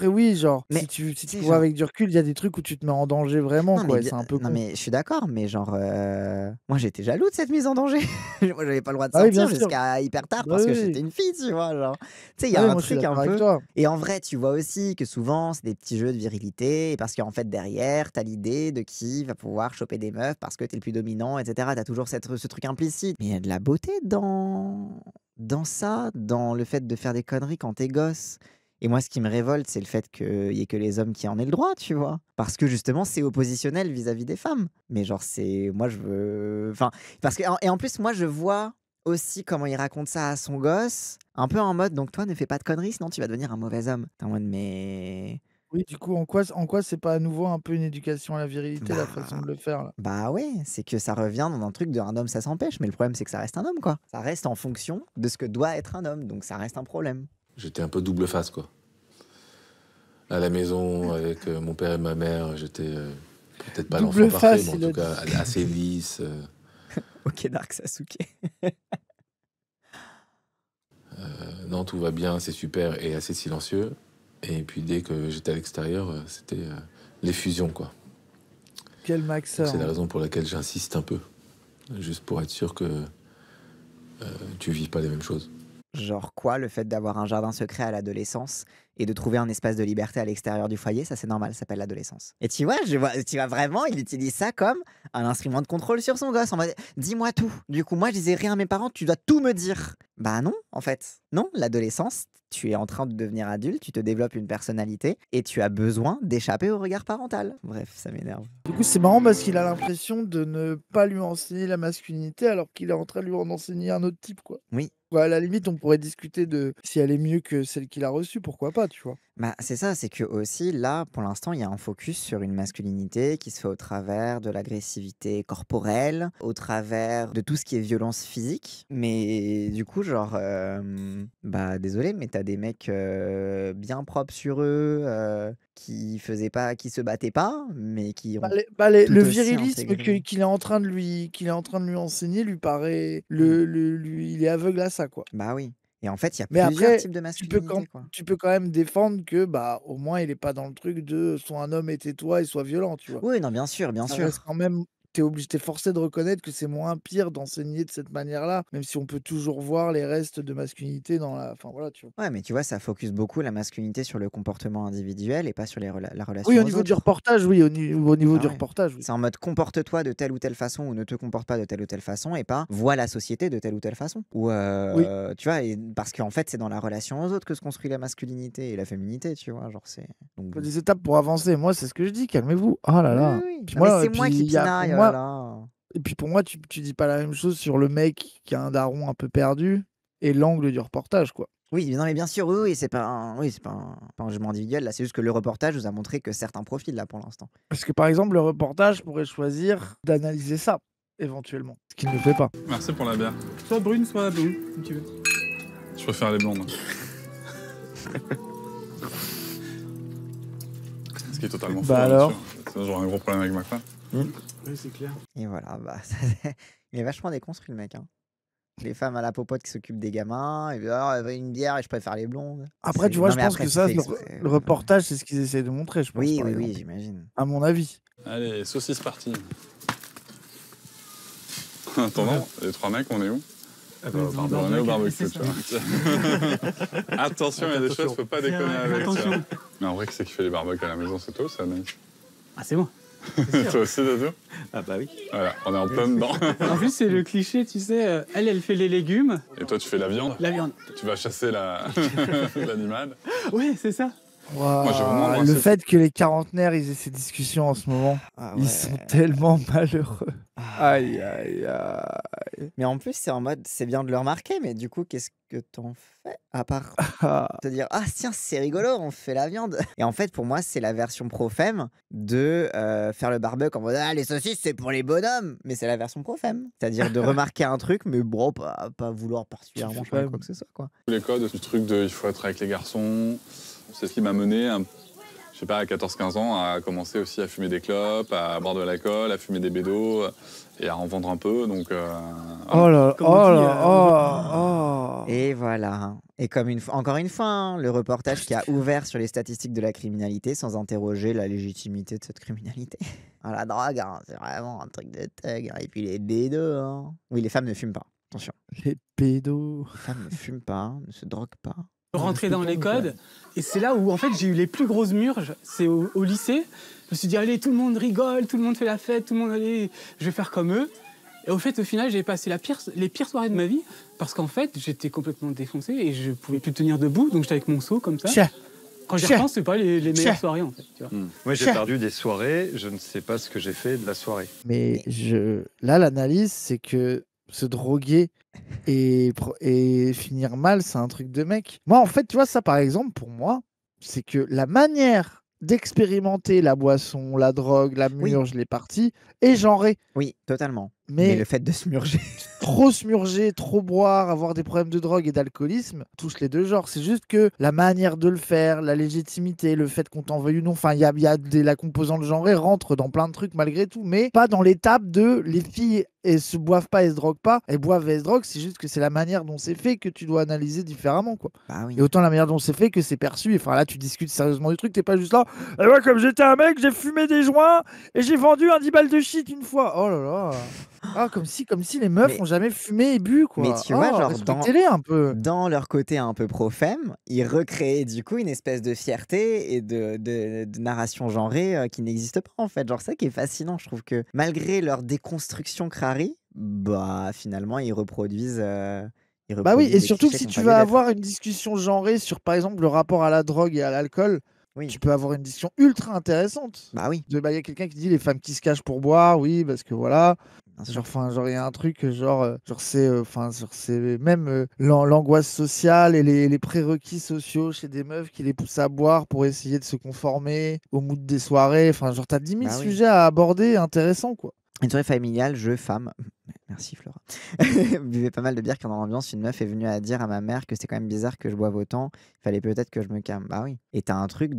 oui, genre,
Mais,
si tu
tu sais,
vois
genre...
avec du recul, il y a des trucs où tu te mets en danger vraiment,
Non, mais,
quoi, et c'est un peu
non,
con.
mais je suis d'accord, mais genre... moi, j'étais jaloux de cette mise en danger. Moi, j'avais pas le droit de
Ah oui, bien
sortir
sûr.
jusqu'à hyper tard
Bah
parce que
oui,
j'étais
oui.
une fille, tu vois, genre... Tu sais, il y
Ah
a
oui,
un
moi, je suis
truc un
d'accord avec
peu...
toi.
Et en vrai, tu vois aussi que souvent, c'est des petits jeux de virilité, et parce qu'en fait, derrière, t'as l'idée de qui va pouvoir choper des meufs parce que t'es le plus dominant, etc. T'as toujours ce truc implicite. Mais il y a de la beauté dans ça, dans le fait de faire des conneries quand t'es gosse. Et moi, ce qui me révolte, c'est le fait qu'il y ait que les hommes qui en aient le droit, tu vois. Parce que justement, c'est oppositionnel vis-à-vis des femmes. Mais genre, c'est... Moi, je veux... Enfin, parce que... Et en plus, moi, je vois aussi comment il raconte ça à son gosse. Un peu en mode, donc toi, ne fais pas de conneries, sinon tu vas devenir un mauvais homme. T'es en mode, mais...
Oui, du coup, en quoi c'est pas à nouveau un peu une éducation à la virilité, la façon
Bah...
de le faire, là?
Bah ouais, c'est que ça revient dans un truc de un homme, ça s'empêche. Mais le problème, c'est que ça reste un homme, quoi. Ça reste en fonction de ce que doit être un homme. Donc ça reste un problème.
J'étais un peu double face, quoi. À la maison, avec mon père et ma mère, j'étais peut-être pas l'enfant
Double
parfait,
face,
mais en
il a
tout cas assez lisse.
Ok, Dark Sasuke.
Non, tout va bien, c'est super et assez silencieux. Et puis dès que j'étais à l'extérieur, c'était l'effusion, quoi.
Quel maxeur.
C'est la raison pour laquelle j'insiste un peu. Juste pour être sûr que tu vis pas les mêmes choses.
Genre quoi, le fait d'avoir un jardin secret à l'adolescence et de trouver un espace de liberté à l'extérieur du foyer, ça c'est normal, ça s'appelle l'adolescence. Et tu vois, tu vois vraiment, il utilise ça comme un instrument de contrôle sur son gosse. En mode, dis-moi tout. Du coup, moi, je disais rien à mes parents, tu dois tout me dire. Bah non, en fait. Non, l'adolescence, tu es en train de devenir adulte, tu te développes une personnalité et tu as besoin d'échapper au regard parental. Bref, ça m'énerve.
Du coup, c'est marrant parce qu'il a l'impression de ne pas lui enseigner la masculinité alors qu'il est en train de lui en enseigner un autre type, quoi.
Oui.
Ouais, à la limite, on pourrait discuter de si elle est mieux que celle qu'il a reçue, pourquoi pas, tu vois.
Bah, c'est ça, c'est que aussi là, pour l'instant, il y a un focus sur une masculinité qui se fait au travers de l'agressivité corporelle, au travers de tout ce qui est violence physique. Mais du coup, genre, bah désolé, mais t'as des mecs bien propres sur eux, qui se battaient pas, mais qui ont
Le
tout aussi
virilisme
intégré.
qu'il est en train de lui enseigner lui paraît, il est aveugle à ça, quoi.
Bah oui. Et en fait, il y a
Mais
plusieurs
après,
types de
tu peux
masculinité, quoi.
quand même défendre que, bah, au moins, il est pas dans le truc de sois un homme et tais-toi et sois violent, tu vois.
Oui, non, bien sûr, bien
Ça reste
sûr.
quand même, t'es forcé de reconnaître que c'est moins pire d'enseigner de cette manière-là, même si on peut toujours voir les restes de masculinité dans la, enfin voilà, tu vois.
Ouais, mais tu vois, ça focus beaucoup la masculinité sur le comportement individuel et pas sur la relation
Oui, au
aux
niveau du
autres.
reportage, oui, au niveau
Ah
du
ouais.
reportage, oui.
C'est en mode comporte-toi de telle ou telle façon ou ne te comporte pas de telle ou telle façon et pas vois la société de telle ou telle façon. Ou
Oui.
tu vois, parce qu'en fait, c'est dans la relation aux autres que se construit la masculinité et la féminité, tu vois. Genre, c'est. Donc,
Faut
bon.
des étapes pour avancer. Moi, c'est ce que je dis, calmez-vous. Oh là
Oui,
là.
oui, oui.
Puis
Non, mais
moi,
c'est moi qui
il y a
pinaille,
pour
oh là
moi,
là.
et puis pour moi, tu dis pas la même chose sur le mec qui a un daron un peu perdu et l'angle du reportage, quoi.
Oui, non, mais bien sûr, oui, oui, c'est pas un jugement individuel. Là, c'est juste que le reportage nous a montré que certains profils, là, pour l'instant.
Parce que par exemple, le reportage pourrait choisir d'analyser ça, éventuellement. Ce qu'il ne fait pas.
Merci pour la bière.
Soit brune, soit blonde, comme tu veux.
Je préfère les blondes. Ce qui est totalement faux.
Bah
hein,
alors
bien sûr. Sinon, j'aurais un gros problème avec ma femme.
Oui, c'est clair.
Et voilà, bah, il est vachement déconstruit, le mec, hein. Les femmes à la popote qui s'occupent des gamins, et puis, ah, une bière et je préfère les blondes.
Après, tu vois,
Non,
je
mais
pense
après,
que
c'est
ça,
fait exprès.
le reportage, c'est ce qu'ils essaient de montrer, je pense.
Oui,
par
oui, oui,
exemple.
j'imagine.
À mon avis.
Allez, saucisse partie. En attendant, les trois mecs, on est où on est au barbecue, tu vois. Attention, il y a des choses, faut pas déconner avec.
Attention.
Mais en vrai, qui c'est qui fait les barbecues à la maison? C'est toi ou c'est Anaïs?
Ah, c'est moi.
Toi aussi, Dodo?
Ah bah oui.
Voilà, on est en plein dedans.
En plus, c'est le cliché, tu sais, elle fait les légumes.
Et toi, tu fais la viande?
La viande.
Tu vas chasser l'animal?
Ouais, c'est ça.
Moi, j'ai vraiment
Ouah,
moi,
le
c'est-
fait que les quarantenaires ils aient ces discussions en ce moment,
Ah
ils
ouais.
sont tellement malheureux.
Ah.
Aïe, aïe, aïe.
Mais en plus, c'est en mode, c'est bien de le remarquer, mais du coup, qu'est-ce que t'en fais? À part
Ah.
te dire, ah tiens, c'est rigolo, on fait la viande. Et en fait, pour moi, c'est la version pro-femme de faire le barbecue en mode, ah, les saucisses, c'est pour les bonhommes. Mais c'est la version pro-femme. C'est-à-dire de remarquer un truc, mais bon, pas vouloir particulièrement
fais
changer
pas-
quoi que ce soit, quoi.
les codes du truc de il faut être avec les garçons, c'est ce qui m'a mené, je sais pas, à 14-15 ans, à commencer aussi à fumer des clopes, à boire de l'alcool, à fumer des bédos et à en vendre un peu. Donc,
Oh là,
Comme on dit,
oh.
Et voilà. Et comme encore une fois, hein, le reportage qui a ouvert sur les statistiques de la criminalité sans interroger la légitimité de cette criminalité. Ah, la drogue, hein, c'est vraiment un truc de thug. Hein. Et puis les bédos. Hein. Oui, les femmes ne fument pas. Attention.
Les pédos.
Les femmes ne fument pas, ne se droguent pas.
Rentrer dans les codes. Et c'est là où, en fait, j'ai eu les plus grosses murges. C'est au lycée. Je me suis dit, allez, tout le monde rigole, tout le monde fait la fête, tout le monde, allez, je vais faire comme eux. Et au fait, au final, j'ai passé les pires soirées de ma vie parce qu'en fait, j'étais complètement défoncé et je pouvais plus tenir debout. Donc, j'étais avec mon seau comme ça.
Tiens.
Quand j'y
Tiens.
repense, c'est pas les meilleures
Tiens.
soirées, en fait. Tu vois.
Moi, j'ai
Tiens.
perdu des soirées, je ne sais pas ce que j'ai fait de la soirée.
Mais là, l'analyse, c'est que se droguer et finir mal, c'est un truc de mec. Moi, en fait, tu vois, ça, par exemple, pour moi, c'est que la manière d'expérimenter la boisson, la drogue, la
Oui.
murge, les parties, est genrée.
Oui, totalement. Mais
Mais
le fait de se murger.
trop se murger, trop boire, avoir des problèmes de drogue et d'alcoolisme, touche les deux genres. C'est juste que la manière de le faire, la légitimité, le fait qu'on t'en veuille ou non, enfin, il y a la composante genrée rentre dans plein de trucs malgré tout, mais pas dans l'étape de les filles et se boivent pas et se droguent pas, elles boivent et elles se droguent, c'est juste que c'est la manière dont c'est fait que tu dois analyser différemment, quoi.
Bah oui.
Et autant la manière dont c'est fait que c'est perçu. Enfin là, tu discutes sérieusement du truc, t'es pas juste là. Et moi, comme j'étais un mec, j'ai fumé des joints et j'ai vendu un 10 balles de shit une fois. Oh là là. Ah, comme si les meufs
Mais-
ont jamais fumé et bu, quoi.
Mais tu vois, genre,
respectez-les un peu.
Dans leur côté un peu pro-femme, ils recréaient du coup une espèce de fierté et de narration genrée qui n'existe pas en fait. Genre ça qui est fascinant, je trouve que malgré leur déconstruction crari, bah finalement ils reproduisent.
Bah oui, et
des
surtout que
clichés
si
qui ont
tu
pas
vas
lieu
avoir une discussion genrée sur, par exemple, le rapport à la drogue et à l'alcool,
Oui.
tu peux avoir une discussion ultra intéressante.
Bah oui,
Il y a quelqu'un qui dit les femmes qui se cachent pour boire, oui, parce que voilà.
bien sûr.
Genre, enfin, genre, il y a un truc, c'est même l'angoisse sociale et les prérequis sociaux chez des meufs qui les poussent à boire pour essayer de se conformer au mood des soirées. Enfin, genre, t'as 10 000
Bah oui.
sujets à aborder intéressants, quoi.
Une soirée familiale, jeu, femme. Merci Flora. Buvais pas mal de bière quand dans l'ambiance, une meuf est venue à dire à ma mère que c'était quand même bizarre que je boive autant. Il fallait peut-être que je me calme. Bah oui. Et t'as un truc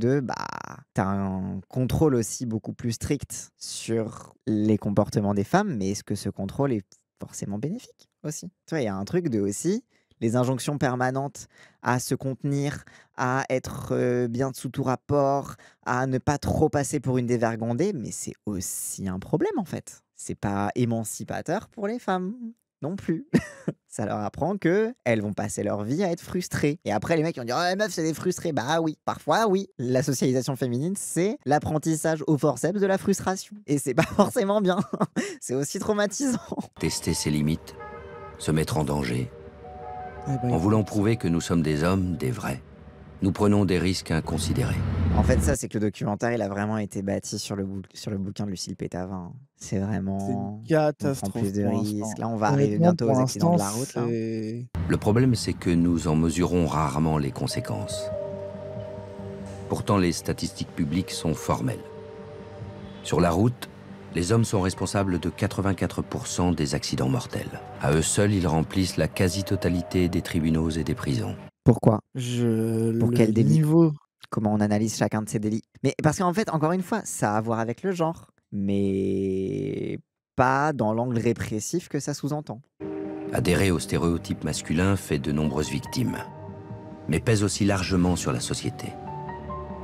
t'as un contrôle aussi beaucoup plus strict sur les comportements des femmes, mais est-ce que ce contrôle est forcément bénéfique aussi? Tu vois, il y a un truc de aussi les injonctions permanentes à se contenir, à être bien sous tout rapport, à ne pas trop passer pour une dévergondée, mais c'est aussi un problème en fait. C'est pas émancipateur pour les femmes non plus. Ça leur apprend que elles vont passer leur vie à être frustrées. Et après les mecs ils vont dire oh, les meufs c'est des frustrés. Bah oui, parfois oui. La socialisation féminine c'est l'apprentissage au forceps de la frustration. Et c'est pas forcément bien. C'est aussi traumatisant.
Tester ses limites, se mettre en danger.
Eh ben,
En voulant prouver que nous sommes des hommes, des vrais, nous prenons des risques inconsidérés.
En fait, ça, c'est que le documentaire, il a vraiment été bâti sur le bouquin de Lucille Pétavin. C'est vraiment.
c'est une
On prend
catastrophe
plus de
pour
risques.
l'instant.
Là, on va arriver
Honnêtement,
bientôt
pour
aux accidents de la
l'instant,
route. Là.
c'est-
Le problème, c'est que nous en mesurons rarement les conséquences. Pourtant, les statistiques publiques sont formelles. Sur la route, les hommes sont responsables de 84% des accidents mortels. À eux seuls, ils remplissent la quasi-totalité des tribunaux et des prisons.
Pourquoi? Pour
Le
quel délit?
niveau.
Comment on analyse chacun de ces délits? Mais parce qu'en fait, encore une fois, ça a à voir avec le genre. Mais pas dans l'angle répressif que ça sous-entend.
Adhérer au stéréotype masculin fait de nombreuses victimes, mais pèse aussi largement sur la société.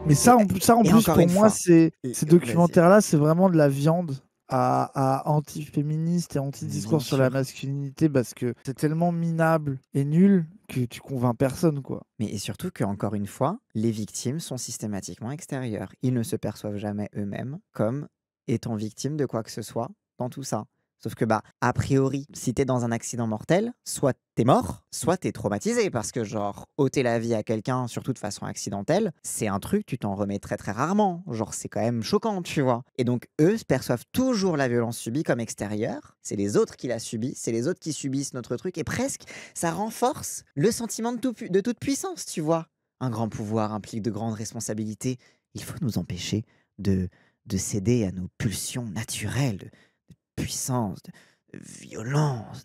Mais ça, en
Et
plus,
encore
pour
une
moi,
fois,
ces
vas-y.
documentaires-là, c'est vraiment de la viande à anti-féministe et anti-discours
Bien
sur la
sûr.
masculinité parce que c'est tellement minable et nul que tu convaincs personne, quoi.
Mais et surtout qu'encore une fois, les victimes sont systématiquement extérieures. Ils ne se perçoivent jamais eux-mêmes comme étant victimes de quoi que ce soit dans tout ça. Sauf que, a priori, si t'es dans un accident mortel, soit t'es mort, soit t'es traumatisé. Parce que, genre, ôter la vie à quelqu'un, surtout de façon accidentelle, c'est un truc, tu t'en remets très très rarement. Genre, c'est quand même choquant, tu vois. Et donc, eux perçoivent toujours la violence subie comme extérieure. C'est les autres qui la subissent, c'est les autres qui subissent notre truc. Et presque, ça renforce le sentiment de toute puissance, tu vois. Un grand pouvoir implique de grandes responsabilités. Il faut nous empêcher de céder à nos pulsions naturelles, de puissance, de violence,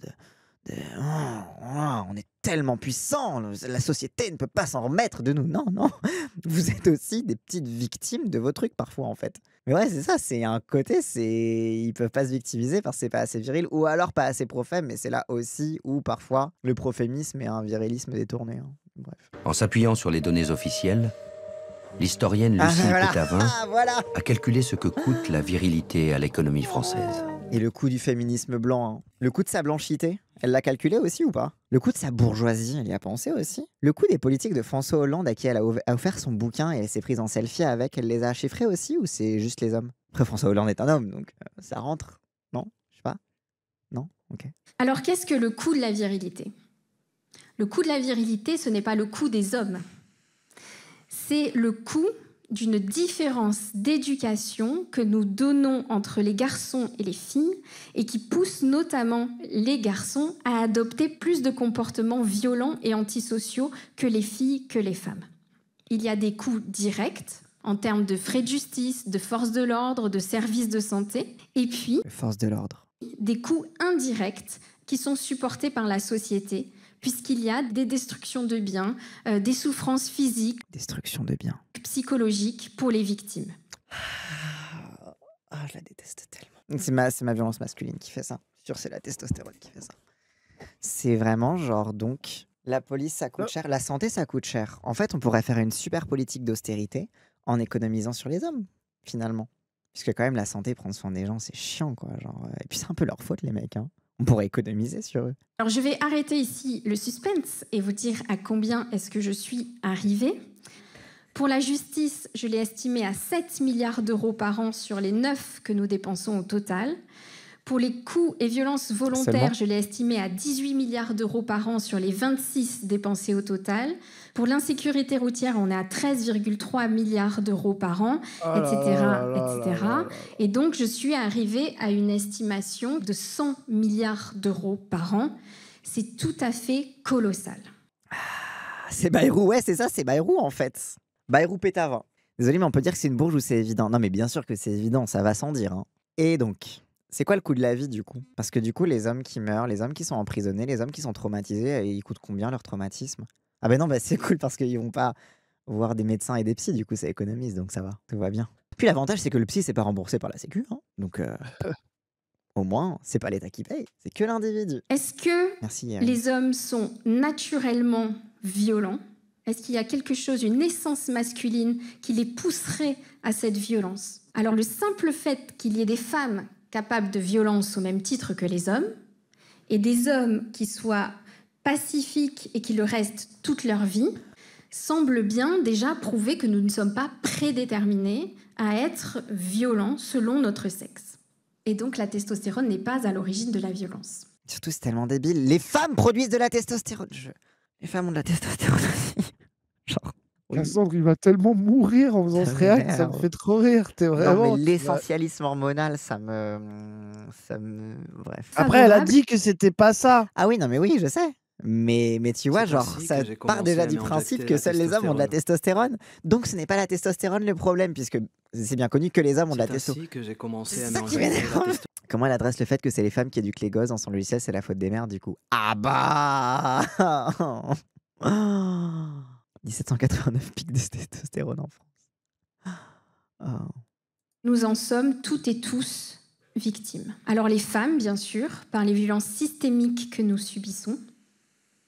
on est tellement puissant, la société ne peut pas s'en remettre de nous. Non, non, vous êtes aussi des petites victimes de vos trucs parfois en fait. Mais ouais, c'est ça, c'est un côté, ils peuvent pas se victimiser parce que c'est pas assez viril ou alors pas assez profème, mais c'est là aussi où parfois le profémisme est un virilisme détourné. Hein. Bref.
En s'appuyant sur les données officielles, l'historienne Lucille Pétavin a calculé ce que coûte la virilité à l'économie française.
Et le coût du féminisme blanc, hein. Le coût de sa blanchité, elle l'a calculé aussi ou pas? Le coût de sa bourgeoisie, elle y a pensé aussi? Le coût des politiques de François Hollande à qui elle a offert son bouquin et elle s'est prise en selfie avec, elle les a chiffrés aussi ou c'est juste les hommes? Après, François Hollande est un homme, donc ça rentre, non? Je sais pas. Non? Ok.
Alors qu'est-ce que le coût de la virilité? Le coût de la virilité, ce n'est pas le coût des hommes. C'est le coût d'une différence d'éducation que nous donnons entre les garçons et les filles et qui pousse notamment les garçons à adopter plus de comportements violents et antisociaux que les filles, que les femmes. Il y a des coûts directs en termes de frais de justice, de forces de l'ordre, de services de santé, et puis
forces de l'ordre.
Des coûts indirects qui sont supportés par la société, puisqu'il y a des destructions de biens, des souffrances physiques,
destruction de biens,
psychologiques pour les victimes.
Je la déteste tellement. C'est ma violence masculine qui fait ça. Sûr, c'est la testostérone qui fait ça. C'est vraiment genre, donc, la police, ça coûte cher, la santé, ça coûte cher. En fait, on pourrait faire une super politique d'austérité en économisant sur les hommes, finalement. Puisque quand même, la santé, prendre soin des gens, c'est chiant, quoi. Genre, et puis c'est un peu leur faute, les mecs, hein. On pourrait économiser sur eux.
Alors, je vais arrêter ici le suspense et vous dire à combien est-ce que je suis arrivée. Pour la justice, je l'ai estimé à 7 milliards d'euros par an sur les 9 que nous dépensons au total. Pour les coûts et violences volontaires, je l'ai estimé à 18 milliards d'euros par an sur les 26 dépensés au total. Pour l'insécurité routière, on est à 13,3 milliards d'euros par an, etc. Et donc, je suis arrivée à une estimation de 100 milliards d'euros par an. C'est tout à fait colossal.
C'est Bayrou, ouais, c'est ça, c'est Bayrou en fait. Bayrou Pétavin. Désolé, mais on peut dire que c'est une bourge ou c'est évident? Non, mais bien sûr que c'est évident, ça va sans dire. Hein. Et donc, c'est quoi le coût de la vie du coup? Parce que du coup, les hommes qui meurent, les hommes qui sont emprisonnés, les hommes qui sont traumatisés, ils coûtent combien leur traumatisme? Ah ben non, c'est cool parce qu'ils vont pas voir des médecins et des psys, du coup ça économise, donc ça va, tout va bien. Puis l'avantage, c'est que le psy, c'est pas remboursé par la Sécu, hein. Donc au moins, c'est pas l'État qui paye, c'est que l'individu.
Est-ce que les hommes sont naturellement violents? Est-ce qu'il y a quelque chose, une essence masculine qui les pousserait à cette violence? Alors le simple fait qu'il y ait des femmes capables de violence au même titre que les hommes, et des hommes qui soient pacifiques et qui le restent toute leur vie, semble bien déjà prouver que nous ne sommes pas prédéterminés à être violents selon notre sexe. Et donc la testostérone n'est pas à l'origine de la violence.
Surtout, c'est tellement débile. Les femmes produisent de la testostérone. Les femmes ont de la testostérone aussi. Genre...
Cassandre, il va tellement mourir en faisant ce réact, ça me fait trop rire. T'es vraiment...
Non, mais l'essentialisme hormonal, ça me... Bref.
Après, elle a dit que c'était pas ça.
Ah oui, non, mais oui, je sais. Mais tu vois, genre, ça part déjà du principe que seuls les hommes ont de la testostérone. Donc, ce n'est pas la testostérone le problème, puisque c'est bien connu que les hommes ont de la testostérone.
C'est que j'ai commencé à
Comment elle adresse le fait que c'est les femmes qui éduquent les gosses dans son logiciel, c'est la faute des mères, du coup. Ah bah 1789 pics de testostérone en France. Oh.
Nous en sommes toutes et tous victimes. Alors les femmes, bien sûr, par les violences systémiques que nous subissons,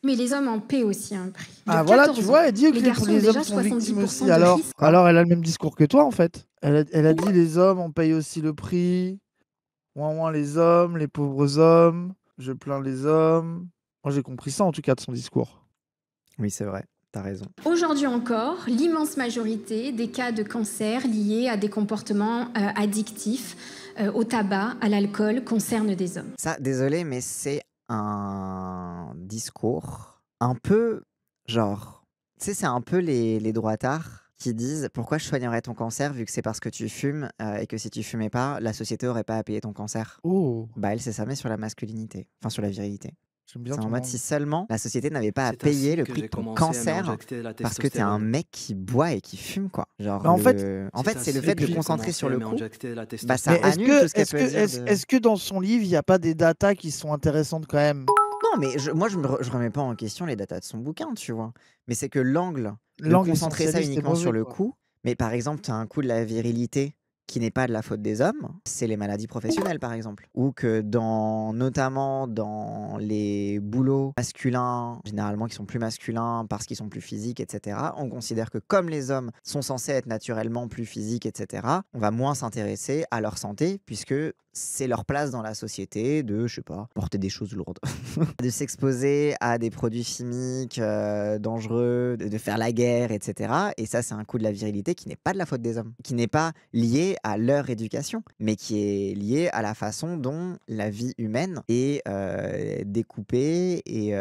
mais les hommes en paient aussi un prix.
Ah voilà, tu vois, elle dit que les hommes sont victimes aussi. Alors elle a le même discours que toi, en fait. Elle a dit les hommes, on paye aussi le prix. Moins les hommes, les pauvres hommes. Je plains les hommes. Moi, j'ai compris ça, en tout cas, de son discours.
Oui, c'est vrai. T'as raison.
Aujourd'hui encore, l'immense majorité des cas de cancer liés à des comportements addictifs, au tabac, à l'alcool, concernent des hommes.
Ça, désolé, mais c'est un discours un peu genre... Tu sais, c'est un peu les droitards qui disent « Pourquoi je soignerais ton cancer vu que c'est parce que tu fumes et que si tu fumais pas, la société aurait pas à payer ton cancer. »
Oh,
Bah elle, c'est ça, mais sur la masculinité. Enfin, sur la virilité.
j'aime bien
C'est en
ton
mode
angle.
si seulement la société n'avait pas à
C'est
payer
ainsi
le
que
prix de
j'ai
ton
commencé à
cancer
m'injecter la
parce que t'es un
testostérone.
mec qui boit et qui fume, quoi. Genre,
Mais en fait,
c'est le fait de concentrer sur le coup. Bah, ça
Mais est-ce
annule tout
que,
ce qu'elle
est-ce
peut
que,
dire.
est-ce que dans son livre, il n'y a pas des datas qui sont intéressantes quand même?
Non, mais moi, je remets pas en question les datas de son bouquin, tu vois. Mais c'est que l'angle de
L'angle
concentrer ça
essentialiste est
uniquement sur
mauvais,
le
quoi.
coup. Mais par exemple, tu as un coup de la virilité qui n'est pas de la faute des hommes, c'est les maladies professionnelles, par exemple. Ou que notamment dans les boulots masculins, généralement qui sont plus masculins parce qu'ils sont plus physiques, etc., on considère que comme les hommes sont censés être naturellement plus physiques, etc., on va moins s'intéresser à leur santé puisque c'est leur place dans la société de, je sais pas, porter des choses lourdes, de s'exposer à des produits chimiques dangereux, de faire la guerre, etc. Et ça, c'est un coup de la virilité qui n'est pas de la faute des hommes, qui n'est pas lié à leur éducation, mais qui est lié à la façon dont la vie humaine est découpée et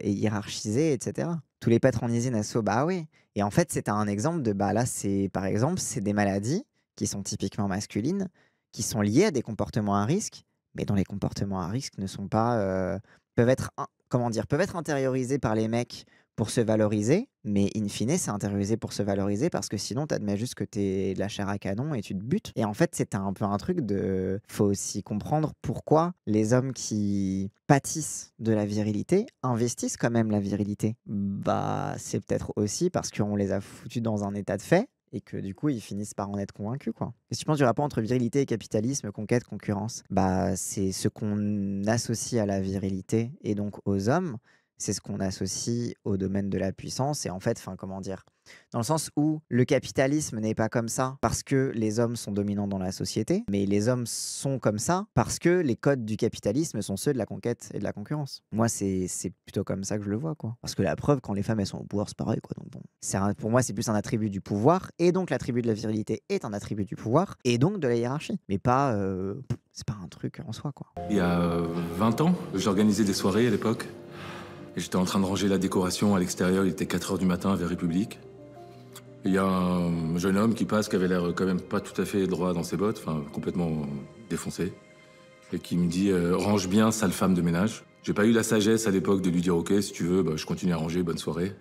hiérarchisée, etc. Tous les patronisés nassaux, bah oui. Et en fait, c'est un exemple de, bah là, par exemple, c'est des maladies qui sont typiquement masculines, qui sont liées à des comportements à risque, mais dont les comportements à risque ne sont pas... peuvent être intériorisés par les mecs pour se valoriser, mais in fine, c'est intériorisé pour se valoriser parce que sinon, t'admets juste que t'es de la chair à canon et tu te butes. Et en fait, c'est un peu un truc de... Faut aussi comprendre pourquoi les hommes qui pâtissent de la virilité investissent quand même la virilité. Bah, c'est peut-être aussi parce qu'on les a foutus dans un état de fait et que du coup, ils finissent par en être convaincus, quoi. Qu'est-ce que tu penses du rapport entre virilité et capitalisme, conquête, concurrence? Bah, c'est ce qu'on associe à la virilité et donc aux hommes, c'est ce qu'on associe au domaine de la puissance. Et en fait, comment dire, dans le sens où le capitalisme n'est pas comme ça parce que les hommes sont dominants dans la société, mais les hommes sont comme ça parce que les codes du capitalisme sont ceux de la conquête et de la concurrence. Moi, c'est plutôt comme ça que je le vois, quoi. Parce que la preuve, quand les femmes elles sont au pouvoir, c'est pareil, quoi. Donc bon, pour moi, c'est plus un attribut du pouvoir, et donc l'attribut de la virilité est un attribut du pouvoir, et donc de la hiérarchie. Mais pas, c'est pas un truc en soi, quoi.
Il y a 20 ans, j'organisais des soirées à l'époque. Et j'étais en train de ranger la décoration à l'extérieur, il était 4h du matin vers République. Il y a un jeune homme qui passe, qui avait l'air quand même pas tout à fait droit dans ses bottes, enfin complètement défoncé, et qui me dit « Range bien, sale femme de ménage ». J'ai pas eu la sagesse à l'époque de lui dire « Ok, si tu veux, bah, je continue à ranger, bonne soirée ».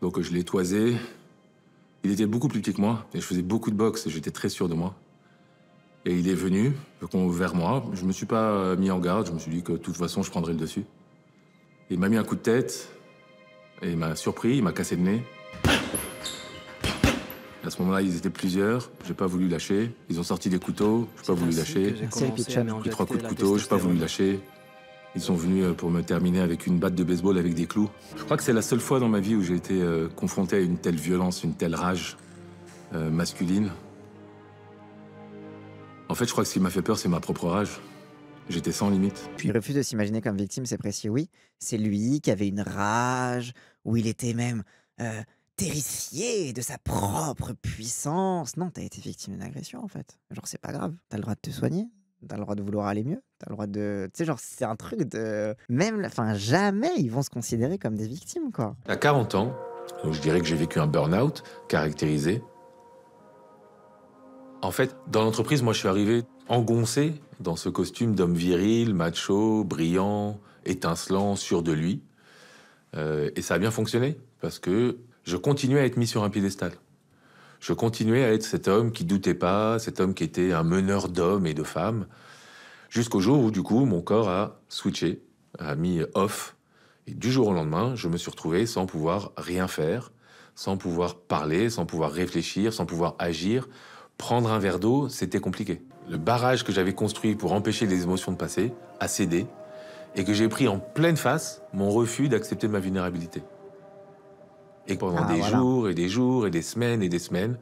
Donc je l'ai toisé. Il était beaucoup plus petit que moi, et je faisais beaucoup de boxe, et j'étais très sûr de moi. Et il est venu vers moi, je me suis pas mis en garde, je me suis dit que de toute façon je prendrais le dessus. Il m'a mis un coup de tête, et il m'a surpris, il m'a cassé le nez. À ce moment-là, ils étaient plusieurs, j'ai pas voulu lâcher. Ils ont sorti des couteaux, j'ai pas voulu lâcher. J'ai pris 3 coups de couteau, j'ai pas voulu lâcher. Ils sont venus pour me terminer avec une batte de baseball avec des clous. Je crois que c'est la seule fois dans ma vie où j'ai été confronté à une telle violence, une telle rage masculine. En fait, je crois que ce qui m'a fait peur, c'est ma propre rage. J'étais sans limite.
Il refuse de s'imaginer comme victime, c'est précis, oui. C'est lui qui avait une rage, où il était même terrifié de sa propre puissance. Non, t'as été victime d'une agression, en fait. Genre, c'est pas grave. T'as le droit de te soigner, t'as le droit de vouloir aller mieux, t'as le droit de... Tu sais, genre, c'est un truc de... Même, jamais ils vont se considérer comme des victimes, quoi.
À 40 ans, donc je dirais que j'ai vécu un burn-out caractérisé. En fait, dans l'entreprise, moi, je suis arrivé engoncé dans ce costume d'homme viril, macho, brillant, étincelant, sûr de lui. Et ça a bien fonctionné, parce que je continuais à être mis sur un piédestal. Je continuais à être cet homme qui doutait pas, cet homme qui était un meneur d'hommes et de femmes, jusqu'au jour où, du coup, mon corps a switché, a mis off. Et du jour au lendemain, je me suis retrouvé sans pouvoir rien faire, sans pouvoir parler, sans pouvoir réfléchir, sans pouvoir agir. Prendre un verre d'eau, c'était compliqué. Le barrage que j'avais construit pour empêcher les émotions de passer a cédé et que j'ai pris en pleine face mon refus d'accepter ma vulnérabilité. Et pendant des jours et des jours et des semaines,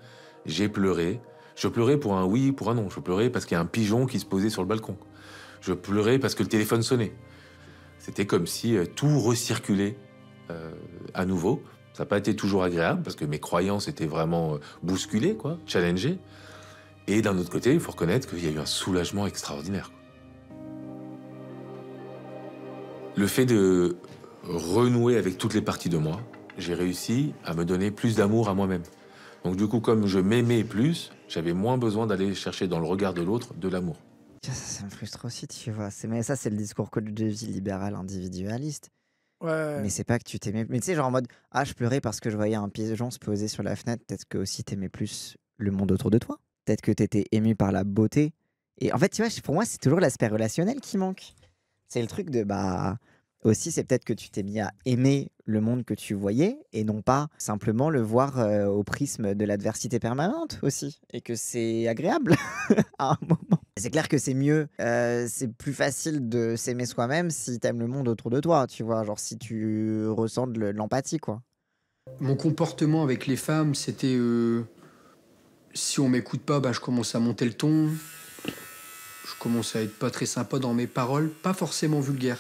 j'ai pleuré. Je pleurais pour un oui, pour un non. Je pleurais parce qu'il y a un pigeon qui se posait sur le balcon. Je pleurais parce que le téléphone sonnait. C'était comme si tout recirculait à nouveau. Ça n'a pas été toujours agréable parce que mes croyances étaient vraiment bousculées, quoi, challengées. Et d'un autre côté, il faut reconnaître qu'il y a eu un soulagement extraordinaire. Le fait de renouer avec toutes les parties de moi, j'ai réussi à me donner plus d'amour à moi-même. Donc du coup, comme je m'aimais plus, j'avais moins besoin d'aller chercher dans le regard de l'autre de l'amour.
Ça me frustre aussi, tu vois. Mais ça, c'est le discours coach de vie libéral individualiste.
Ouais.
Mais c'est pas que tu t'aimais. Mais tu sais, genre en mode, ah, je pleurais parce que je voyais un pigeon se poser sur la fenêtre. Peut-être que aussi t'aimais plus le monde autour de toi. Peut-être que t'étais ému par la beauté. Et en fait, tu vois, pour moi, c'est toujours l'aspect relationnel qui manque. C'est le truc de, bah, aussi, c'est peut-être que tu t'es mis à aimer le monde que tu voyais et non pas simplement le voir au prisme de l'adversité permanente aussi. Et que c'est agréable à un moment. C'est clair que c'est mieux, c'est plus facile de s'aimer soi-même si t'aimes le monde autour de toi, tu vois? Genre si tu ressens de l'empathie, quoi.
Mon comportement avec les femmes, c'était si on m'écoute pas, bah, je commence à monter le ton. Je commence à être pas très sympa dans mes paroles, pas forcément vulgaire,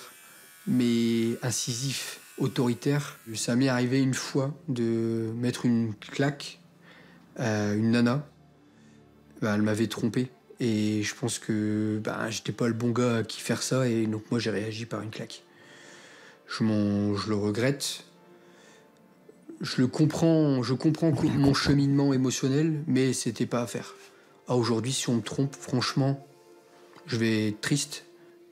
mais incisif, autoritaire. Ça m'est arrivé une fois de mettre une claque à une nana. Bah, elle m'avait trompé. Et je pense que bah, j'étais pas le bon gars à qui faire ça, et donc moi j'ai réagi par une claque. Je le regrette. Je comprends mon cheminement émotionnel, mais c'était pas à faire. Ah, aujourd'hui, si on me trompe, franchement, je vais être triste,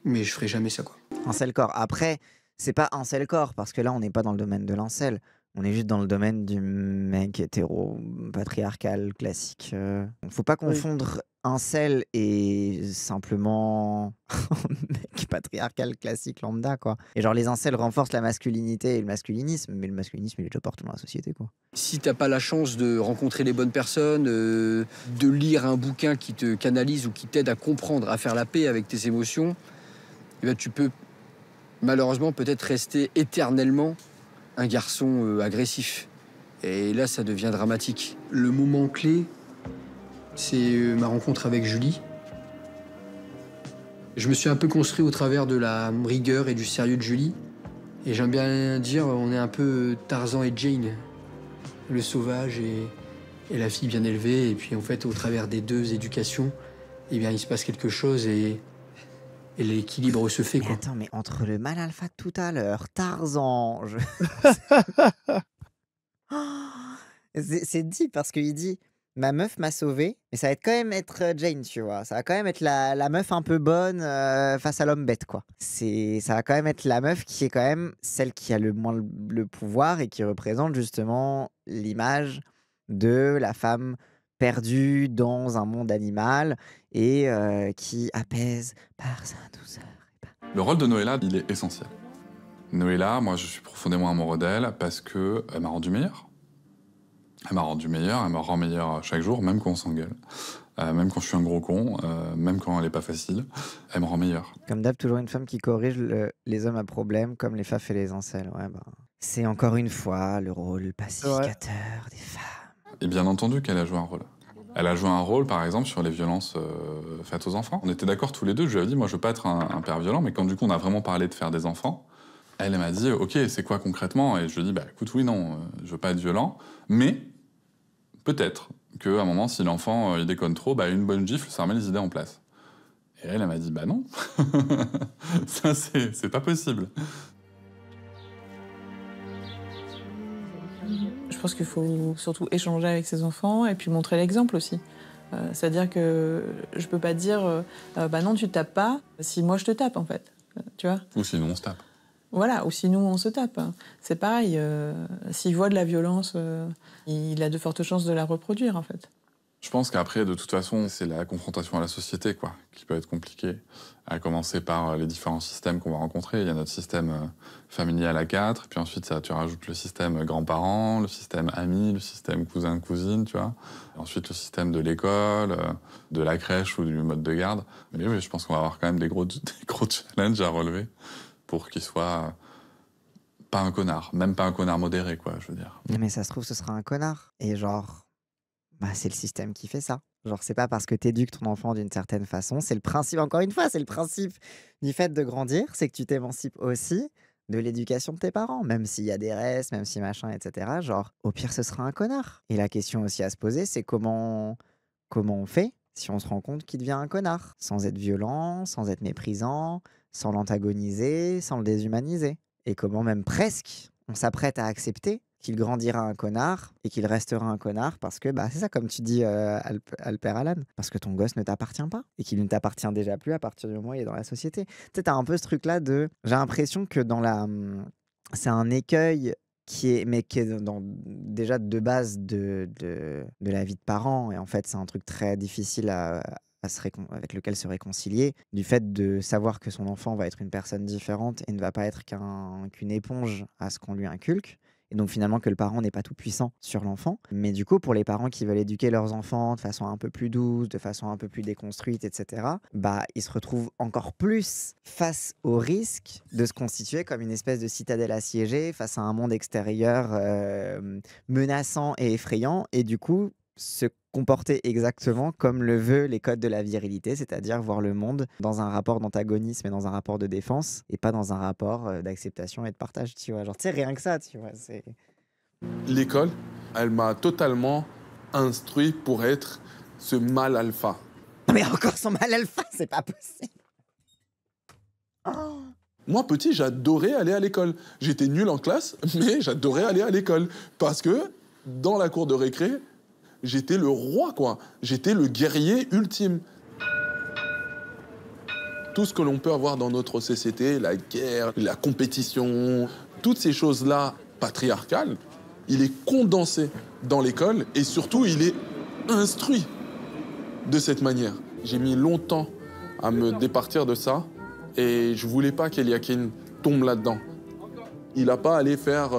mais je ferai jamais ça, quoi.
Incel corps. Après, c'est pas incel corps, parce que là, on n'est pas dans le domaine de l'incel. On est juste dans le domaine du mec hétéro, patriarcal, classique. Faut pas confondre incel et simplement mec patriarcal, classique, lambda, quoi. Et genre, les incels renforcent la masculinité et le masculinisme, mais le masculinisme, il est déjà partout dans la société, quoi.
Si t'as pas la chance de rencontrer les bonnes personnes, de lire un bouquin qui te canalise ou qui t'aide à comprendre, à faire la paix avec tes émotions, eh ben, tu peux malheureusement peut-être rester éternellement un garçon agressif. Et là, ça devient dramatique. Le moment clé, c'est ma rencontre avec Julie. Je me suis un peu construit au travers de la rigueur et du sérieux de Julie. Et j'aime bien dire, on est un peu Tarzan et Jane. Le sauvage et la fille bien élevée. Et puis en fait, au travers des deux éducations, eh bien, il se passe quelque chose et l'équilibre se fait,
Mais
quoi.
attends, mais entre le mal alpha de tout à l'heure, Tarzan, c'est dit parce qu'il dit ma meuf m'a sauvé, mais ça va quand même être Jane, tu vois. Ça va quand même être la meuf un peu bonne face à l'homme bête, quoi. Ça va quand même être la meuf qui est quand même celle qui a le moins le pouvoir et qui représente justement l'image de la femme perdue dans un monde animal et qui apaise par sa douceur.
Le rôle de Noëlla, il est essentiel. Noëlla, moi, je suis profondément amoureux d'elle parce qu'elle m'a rendu meilleur. Elle m'a rendu meilleur, elle me rend meilleur chaque jour, même quand on s'engueule. Même quand je suis un gros con, même quand elle est pas facile, elle me rend meilleur.
Comme d'hab, toujours une femme qui corrige les hommes à problème, comme les faf et les incels. Ouais, bah, c'est encore une fois le rôle pacificateur des femmes.
Et bien entendu qu'elle a joué un rôle. Elle a joué un rôle, par exemple, sur les violences faites aux enfants. On était d'accord tous les deux, je lui avais dit, moi je veux pas être un père violent, mais quand du coup on a vraiment parlé de faire des enfants, elle m'a dit, ok, c'est quoi concrètement? Et je lui ai dit, bah écoute, oui, non, je veux pas être violent, mais peut-être qu'à un moment, si l'enfant il déconne trop, bah une bonne gifle, ça remet les idées en place. Et elle m'a dit, bah non, ça c'est pas possible.
Je pense qu'il faut surtout échanger avec ses enfants et puis montrer l'exemple aussi. C'est-à-dire que je peux pas dire bah non, tu te tapes pas si moi je te tape en fait. Tu vois ?
Ou sinon on se tape.
Voilà, ou sinon on se tape. C'est pareil, s'il voit de la violence, il a de fortes chances de la reproduire en fait.
Je pense qu'après, de toute façon, c'est la confrontation à la société, quoi, qui peut être compliquée. À commencer par les différents systèmes qu'on va rencontrer. Il y a notre système familial à 4, puis ensuite tu rajoutes le système grands-parents, le système amis, le système cousin-cousine, tu vois. Et ensuite le système de l'école, de la crèche ou du mode de garde. Mais oui, je pense qu'on va avoir quand même des gros challenges à relever pour qu'il soit pas un connard, même pas un connard modéré, quoi, je veux dire.
Mais ça se trouve, ce sera un connard. Et genre, bah, c'est le système qui fait ça. Genre, c'est pas parce que t'éduques ton enfant d'une certaine façon. C'est le principe, encore une fois, c'est le principe du fait de grandir, c'est que tu t'émancipes aussi de l'éducation de tes parents, même s'il y a des restes, même si machin, etc. Genre, au pire, ce sera un connard. Et la question aussi à se poser, c'est comment on fait si on se rend compte qu'il devient un connard, sans être violent, sans être méprisant, sans l'antagoniser, sans le déshumaniser. Et comment même presque on s'apprête à accepter qu'il grandira un connard et qu'il restera un connard parce que, bah, c'est ça, comme tu dis, Alper Alan, parce que ton gosse ne t'appartient pas et qu'il ne t'appartient déjà plus à partir du moment où il est dans la société. Tu sais, t'as un peu ce truc-là de... J'ai l'impression que c'est un écueil qui est déjà de base de la vie de parents. Et en fait, c'est un truc très difficile avec lequel se réconcilier, du fait de savoir que son enfant va être une personne différente et ne va pas être qu'une éponge à ce qu'on lui inculque. Et donc finalement que le parent n'est pas tout puissant sur l'enfant. Mais du coup, pour les parents qui veulent éduquer leurs enfants de façon un peu plus douce, de façon un peu plus déconstruite, etc., bah, ils se retrouvent encore plus face au risque de se constituer comme une espèce de citadelle assiégée face à un monde extérieur menaçant et effrayant. Et du coup, se comporter exactement comme le veut les codes de la virilité, c'est-à-dire voir le monde dans un rapport d'antagonisme et dans un rapport de défense, et pas dans un rapport d'acceptation et de partage, tu vois. Genre, tu sais, rien que ça, tu vois.
L'école, elle m'a totalement instruit pour être ce mâle alpha.
Mais encore son mâle alpha, c'est pas possible.
Oh. Moi, petit, j'adorais aller à l'école. J'étais nul en classe, mais j'adorais aller à l'école. Parce que, dans la cour de récré, j'étais le roi, quoi. J'étais le guerrier ultime. Tout ce que l'on peut avoir dans notre société, la guerre, la compétition, toutes ces choses-là patriarcales, il est condensé dans l'école et surtout, il est instruit de cette manière. J'ai mis longtemps à me départir de ça et je voulais pas qu'Eliakim tombe là-dedans. Il n'a pas allé faire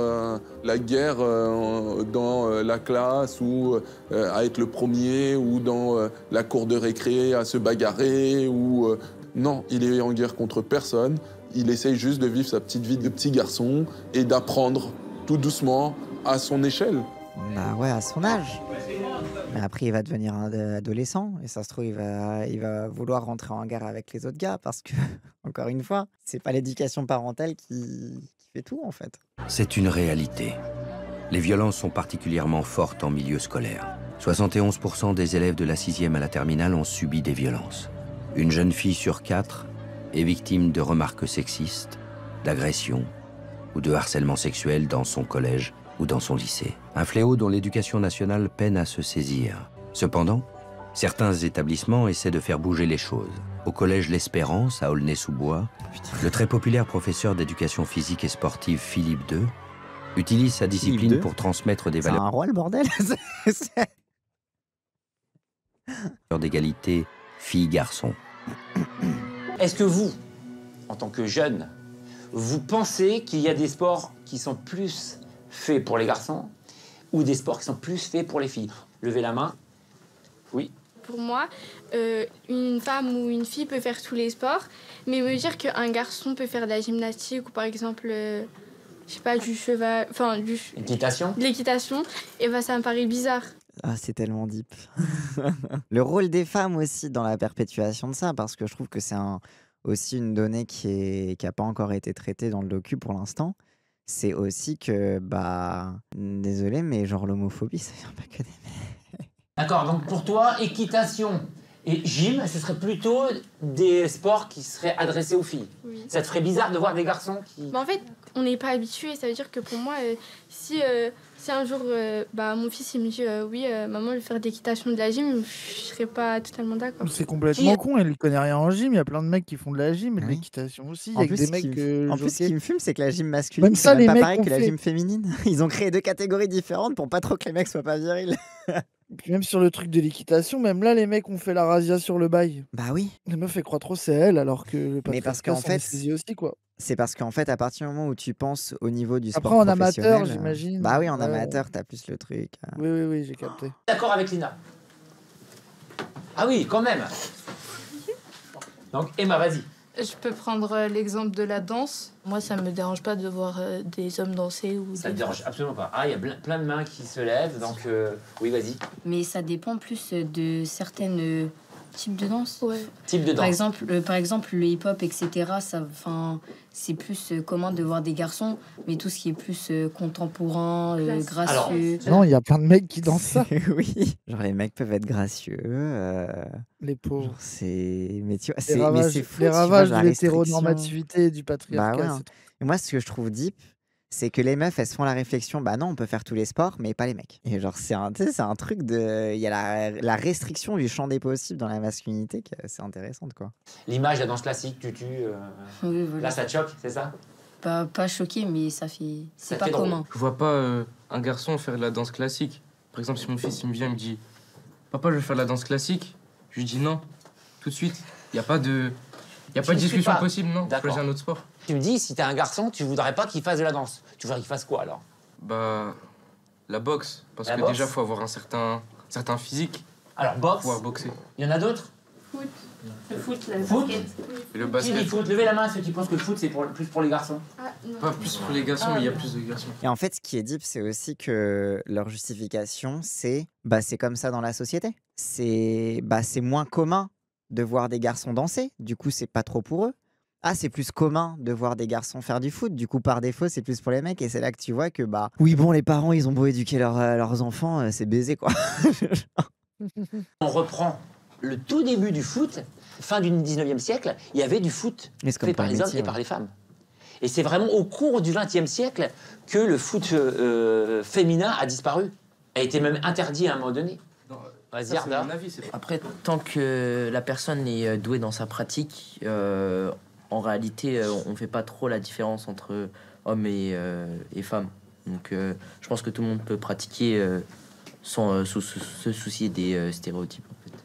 la guerre dans la classe ou à être le premier ou dans la cour de récré à se bagarrer. Non, il est en guerre contre personne. Il essaye juste de vivre sa petite vie de petit garçon et d'apprendre tout doucement à son échelle.
Bah ouais, à son âge. Mais après, il va devenir un adolescent et ça se trouve, il va vouloir rentrer en guerre avec les autres gars parce que, encore une fois, c'est pas l'éducation parentale qui fait tout, en fait.
C'est une réalité. Les violences sont particulièrement fortes en milieu scolaire. 71% des élèves de la 6e à la terminale ont subi des violences. Une jeune fille sur 4 est victime de remarques sexistes, d'agressions ou de harcèlement sexuel dans son collège ou dans son lycée. Un fléau dont l'éducation nationale peine à se saisir. Cependant, certains établissements essaient de faire bouger les choses. Au collège L'Espérance, à Aulnay-sous-Bois, le très populaire professeur d'éducation physique et sportive Philippe II utilise sa discipline pour transmettre des valeurs...
C'est un roi, le bordel.
...d'égalité filles-garçons.
Est-ce que vous, en tant que jeune, vous pensez qu'il y a des sports qui sont plus faits pour les garçons ou des sports qui sont plus faits pour les filles? Levez la main. Oui.
Pour moi, une femme ou une fille peut faire tous les sports, mais me dire qu'un garçon peut faire de la gymnastique ou par exemple, je sais pas, du cheval, enfin
L'équitation.
De l'équitation, et ben ça me paraît bizarre.
Ah, c'est tellement deep. Le rôle des femmes aussi dans la perpétuation de ça, parce que je trouve que c'est aussi une donnée qui a pas encore été traitée dans le docu pour l'instant. C'est aussi que, bah, désolé, mais genre l'homophobie, ça vient pas que des mecs.
D'accord, donc pour toi, équitation et gym, ce serait plutôt des sports qui seraient adressés aux filles.
Oui.
Ça te ferait bizarre de voir des garçons qui...
Bah en fait, on n'est pas habitué. Ça veut dire que pour moi, si un jour mon fils il me dit oui, maman, je vais faire de l'équitation, de la gym, je serais pas totalement d'accord.
C'est complètement con, elle connaît rien en gym. Il y a plein de mecs qui font de la gym et de l'équitation aussi.
En
Il y a
plus,
des mecs.
en plus, ce qui me fume, c'est que la gym masculine,
Même
c'est
ça,
même
les
pas
mecs
pareil
ont
que la
fait.
gym féminine. Ils ont créé 2 catégories différentes pour pas trop que les mecs soient pas virils.
Puis même sur le truc de l'équitation, même là, les mecs ont fait la razzia sur le bail.
Bah oui.
Les meufs, elles croient trop c'est elle, alors que le
Mais parce
patriarcat
qu'en
s'en
fait,
est saisi aussi, quoi.
c'est parce qu'en fait, à partir du moment où tu penses au niveau du sport
Après, en amateur,
professionnel,
j'imagine.
Bah oui, en
Ouais.
amateur, t'as plus le truc.
Oui, j'ai capté.
D'accord avec Lina. Ah oui, quand même. Donc Emma, vas-y.
Je peux prendre l'exemple de la danse. Moi, ça me dérange pas de voir des hommes danser ou
Ça
des
te dérange absolument pas. Ah, il y a plein de mains qui se lèvent, donc oui, vas-y.
Mais ça dépend plus de certaines Type de danse.
Ouais.
Type de danse.
Par exemple, le hip-hop, etc., c'est plus commun de voir des garçons, mais tout ce qui est plus contemporain, gracieux...
Non, il y a plein de mecs qui dansent ça.
Oui. Genre, les mecs peuvent être gracieux.
Les pauvres.
Genre, c'est... Mais tu vois,
Les
mais
ravages,
c'est fou,
les
tu vois,
ravages
la
de
restriction.
l'hétéronormativité et du
Bah
patriarcat.
ouais, hein. Et moi, ce que je trouve deep, c'est que les meufs, elles se font la réflexion, bah non, on peut faire tous les sports, mais pas les mecs. Et genre, tu sais, c'est un truc de... Il y a la restriction du champ des possibles dans la masculinité, qui est assez intéressante, quoi.
L'image de la danse classique, tutu,
Oui, voilà.
là ça te choque, c'est ça?
Pas choqué, mais ça fait... C'est
Ça
pas
fait drôle.
commun.
Je vois pas un garçon faire de la danse classique. Par exemple, si mon fils il me vient et me dit « Papa, je veux faire de la danse classique », je lui dis non, tout de suite. Il n'y a pas de discussion possible, non. Je
D'accord.
choisis un autre sport.
Tu me dis, si t'es un garçon, tu voudrais pas qu'il fasse de la danse. Tu voudrais qu'il fasse quoi alors?
Bah, la boxe. Parce
La
que
boxe.
déjà, faut avoir un certain physique
Alors,
pour
boxe,
pouvoir boxer.
il y en a d'autres?
Foot. Le foot, le
Foot.
basket.
Et le
Qui
basket,
dit foot? Levez la main ceux qui pensent que le foot c'est plus pour les garçons.
Ah, non.
pas plus pour les garçons, mais il y a plus de garçons.
Et en fait, ce qui est deep, c'est aussi que leur justification, c'est comme ça dans la société. C'est moins commun de voir des garçons danser, du coup, c'est pas trop pour eux. Ah, c'est plus commun de voir des garçons faire du foot, du coup, par défaut, c'est plus pour les mecs. Et c'est là que tu vois que, oui, bon, les parents, ils ont beau éduquer leurs enfants, c'est baisé, quoi.
On reprend le tout début du foot, fin du 19e siècle, il y avait du foot
Mais c'est comme
fait par
pas un
les hommes
métier,
et par les femmes. Et c'est vraiment au cours du 20e siècle que le foot féminin a disparu, a été même interdit à un moment donné. Vas-y, Arda.
Après, tant que la personne est douée dans sa pratique, en réalité, on ne fait pas trop la différence entre hommes et femmes. Donc, je pense que tout le monde peut pratiquer sans se soucier des stéréotypes. En fait.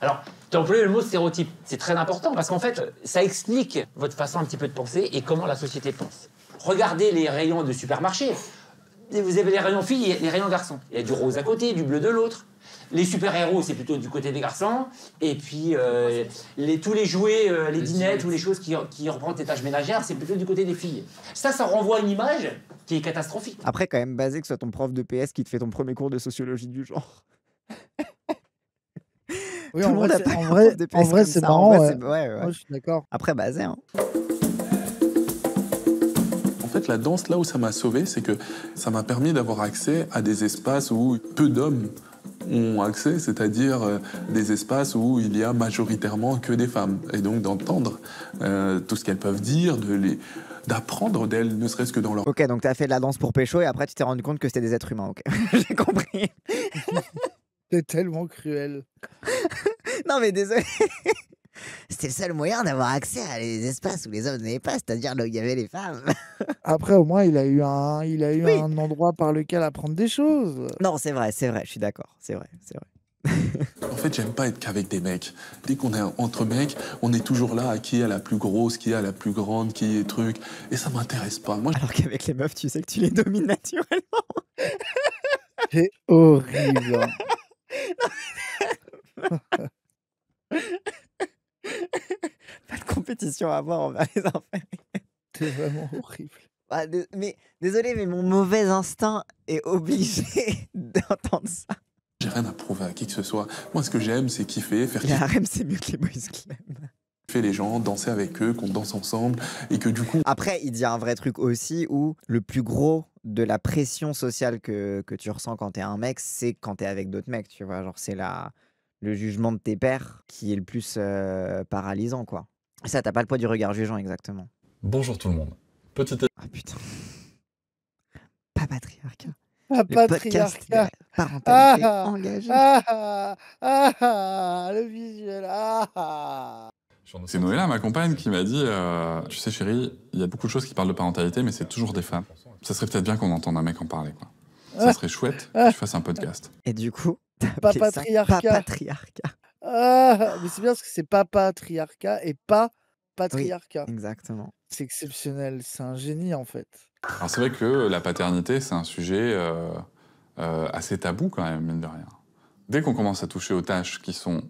Alors, tu as employé le mot stéréotype. C'est très important parce qu'en fait, ça explique votre façon un petit peu de penser et comment la société pense. Regardez les rayons de supermarché. Vous avez les rayons filles et les rayons garçons. Il y a du rose à côté, du bleu de l'autre. Les super-héros, c'est plutôt du côté des garçons. Et puis, tous les jouets, les dinettes ou les choses qui représentent les tâches ménagères, c'est plutôt du côté des filles. Ça renvoie à une image qui est catastrophique.
Après, quand même, basé que ce soit ton prof de PS qui te fait ton premier cours de sociologie du genre.
Oui,
Tout le
en
monde
vrai,
a pas
c'est-
un
en vrai-
prof de PS
en vrai,
comme
c'est
ça.
marrant,
En vrai,
ouais.
c'est- ouais.
Moi, je suis d'accord.
Après, basé, hein.
En fait, la danse, là où ça m'a sauvé, c'est que ça m'a permis d'avoir accès à des espaces où peu d'hommes ont accès, c'est-à-dire des espaces où il y a majoritairement que des femmes. Et donc d'entendre tout ce qu'elles peuvent dire, d'apprendre d'elles, ne serait-ce que dans leur...
Ok, donc t'as fait de la danse pour pécho et après tu t'es rendu compte que c'était des êtres humains, ok. J'ai compris.
C'est tellement cruel.
Non mais désolé. C'était le seul moyen d'avoir accès à des espaces où les hommes n'avaient pas, c'est-à-dire là où il y avait les femmes.
Après, au moins, il a eu un endroit par lequel apprendre des choses.
Non, c'est vrai, je suis d'accord, c'est vrai.
En fait, j'aime pas être qu'avec des mecs. Dès qu'on est entre mecs, on est toujours là à qui a la plus grosse, qui a la plus grande, qui est truc. Et ça m'intéresse pas. Moi,
Alors qu'avec les meufs, tu sais que tu les domines naturellement.
C'est horrible.
Pas de compétition à avoir envers les inférieurs.
C'est vraiment horrible.
Mais désolé, mais mon mauvais instinct est obligé d'entendre ça.
j'ai rien à prouver à qui que ce soit. Moi, ce que j'aime, c'est kiffer, faire
Les harems, c'est mieux que les boys clubs.
kiffer les gens, danser avec eux, qu'on danse ensemble, et que du coup...
Après, il dit un vrai truc aussi où le plus gros de la pression sociale que tu ressens quand t'es un mec, c'est quand t'es avec d'autres mecs, tu vois. Genre, c'est le jugement de tes pairs qui est le plus paralysant, quoi. Ça, t'as pas le poids du regard jugeant, exactement.
Bonjour tout le monde. Petite...
Ah putain. Pas patriarcat.
Pas
Le podcast de
patriarcat.
parentalité engagée.
Le visuel.
C'est Noëlla, ma compagne, qui m'a dit tu sais chérie, il y a beaucoup de choses qui parlent de parentalité, mais c'est toujours des femmes. Ça serait peut-être bien qu'on entende un mec en parler, quoi. Ça serait chouette que tu fasses un podcast.
Et du coup, t'as
Pas
appelé ça
patriarcat.
pas patriarcat.
Mais c'est bien parce que c'est pas patriarcat et pas patriarcat.
Exactement.
C'est exceptionnel. C'est un génie, en fait.
Alors c'est vrai que la paternité, c'est un sujet assez tabou quand même, mine de rien. Dès qu'on commence à toucher aux tâches qui sont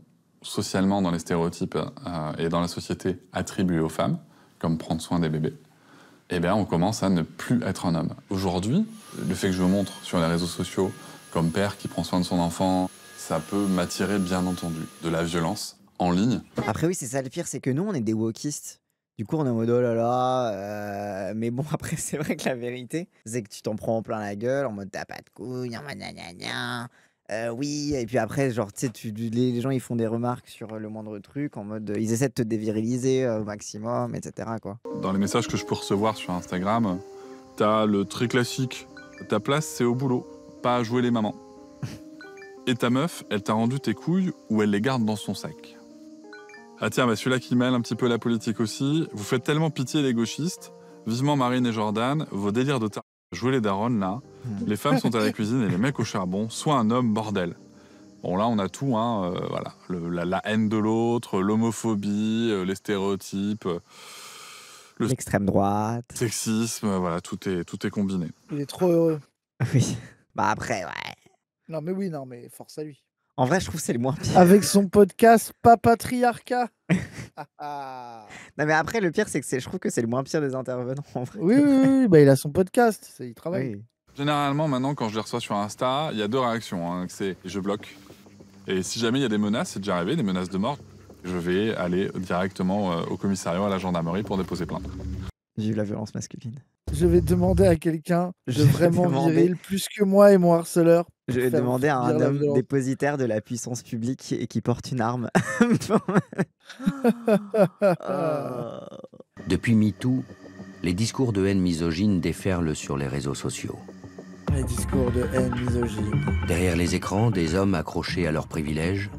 socialement dans les stéréotypes et dans la société attribuées aux femmes, comme prendre soin des bébés, eh bien on commence à ne plus être un homme. Aujourd'hui, le fait que je me montre sur les réseaux sociaux comme père qui prend soin de son enfant, ça peut m'attirer bien entendu de la violence en ligne.
Après, oui, c'est ça le pire, c'est que nous, on est des wokistes. Du coup, on est en mode oh là là. Mais bon, après, c'est vrai que la vérité, c'est que tu t'en prends plein la gueule en mode t'as pas de couilles, gna. Oui, et puis après, genre, tu sais, les gens ils font des remarques sur le moindre truc en mode ils essaient de te déviriliser au maximum, etc. quoi.
Dans les messages que je peux recevoir sur Instagram, t'as le très classique « Ta place, c'est au boulot, pas à jouer les mamans ». Et ta meuf, elle t'a rendu tes couilles ou elle les garde dans son sac. Ah tiens, bah celui-là qui mêle un petit peu la politique aussi. Vous faites tellement pitié les gauchistes. Vivement Marine et Jordan, vos délires de jouer les darons là. Les femmes sont à la cuisine et les mecs au charbon. Soit un homme, bordel. Bon là, on a tout, hein. Voilà, la haine de l'autre, l'homophobie, les stéréotypes,
l'extrême droite,
le sexisme, voilà, tout est combiné.
Il est trop heureux.
Oui. Bah après, ouais.
Non mais oui, non mais force à lui.
En vrai, je trouve que c'est le moins pire.
Avec son podcast Papatriarcat.
Non mais après, le pire, c'est que je trouve que c'est le moins pire des intervenants. En vrai.
Oui, bah, il a son podcast, il travaille.
Oui.
Généralement, maintenant, quand je les reçois sur Insta, il y a 2 réactions. Hein. C'est je bloque. Et si jamais il y a des menaces, c'est déjà arrivé, des menaces de mort, je vais aller directement au commissariat, à la gendarmerie pour déposer plainte.
J'ai eu la violence masculine.
Je vais demander à quelqu'un de vraiment viril, plus que moi et mon harceleur.
Je vais demander à un homme dépositaire de la puissance publique et qui porte une arme.
Depuis MeToo, les discours de haine misogyne déferlent sur les réseaux sociaux.
Les discours de haine misogyne.
Derrière les écrans, des hommes accrochés à leurs privilèges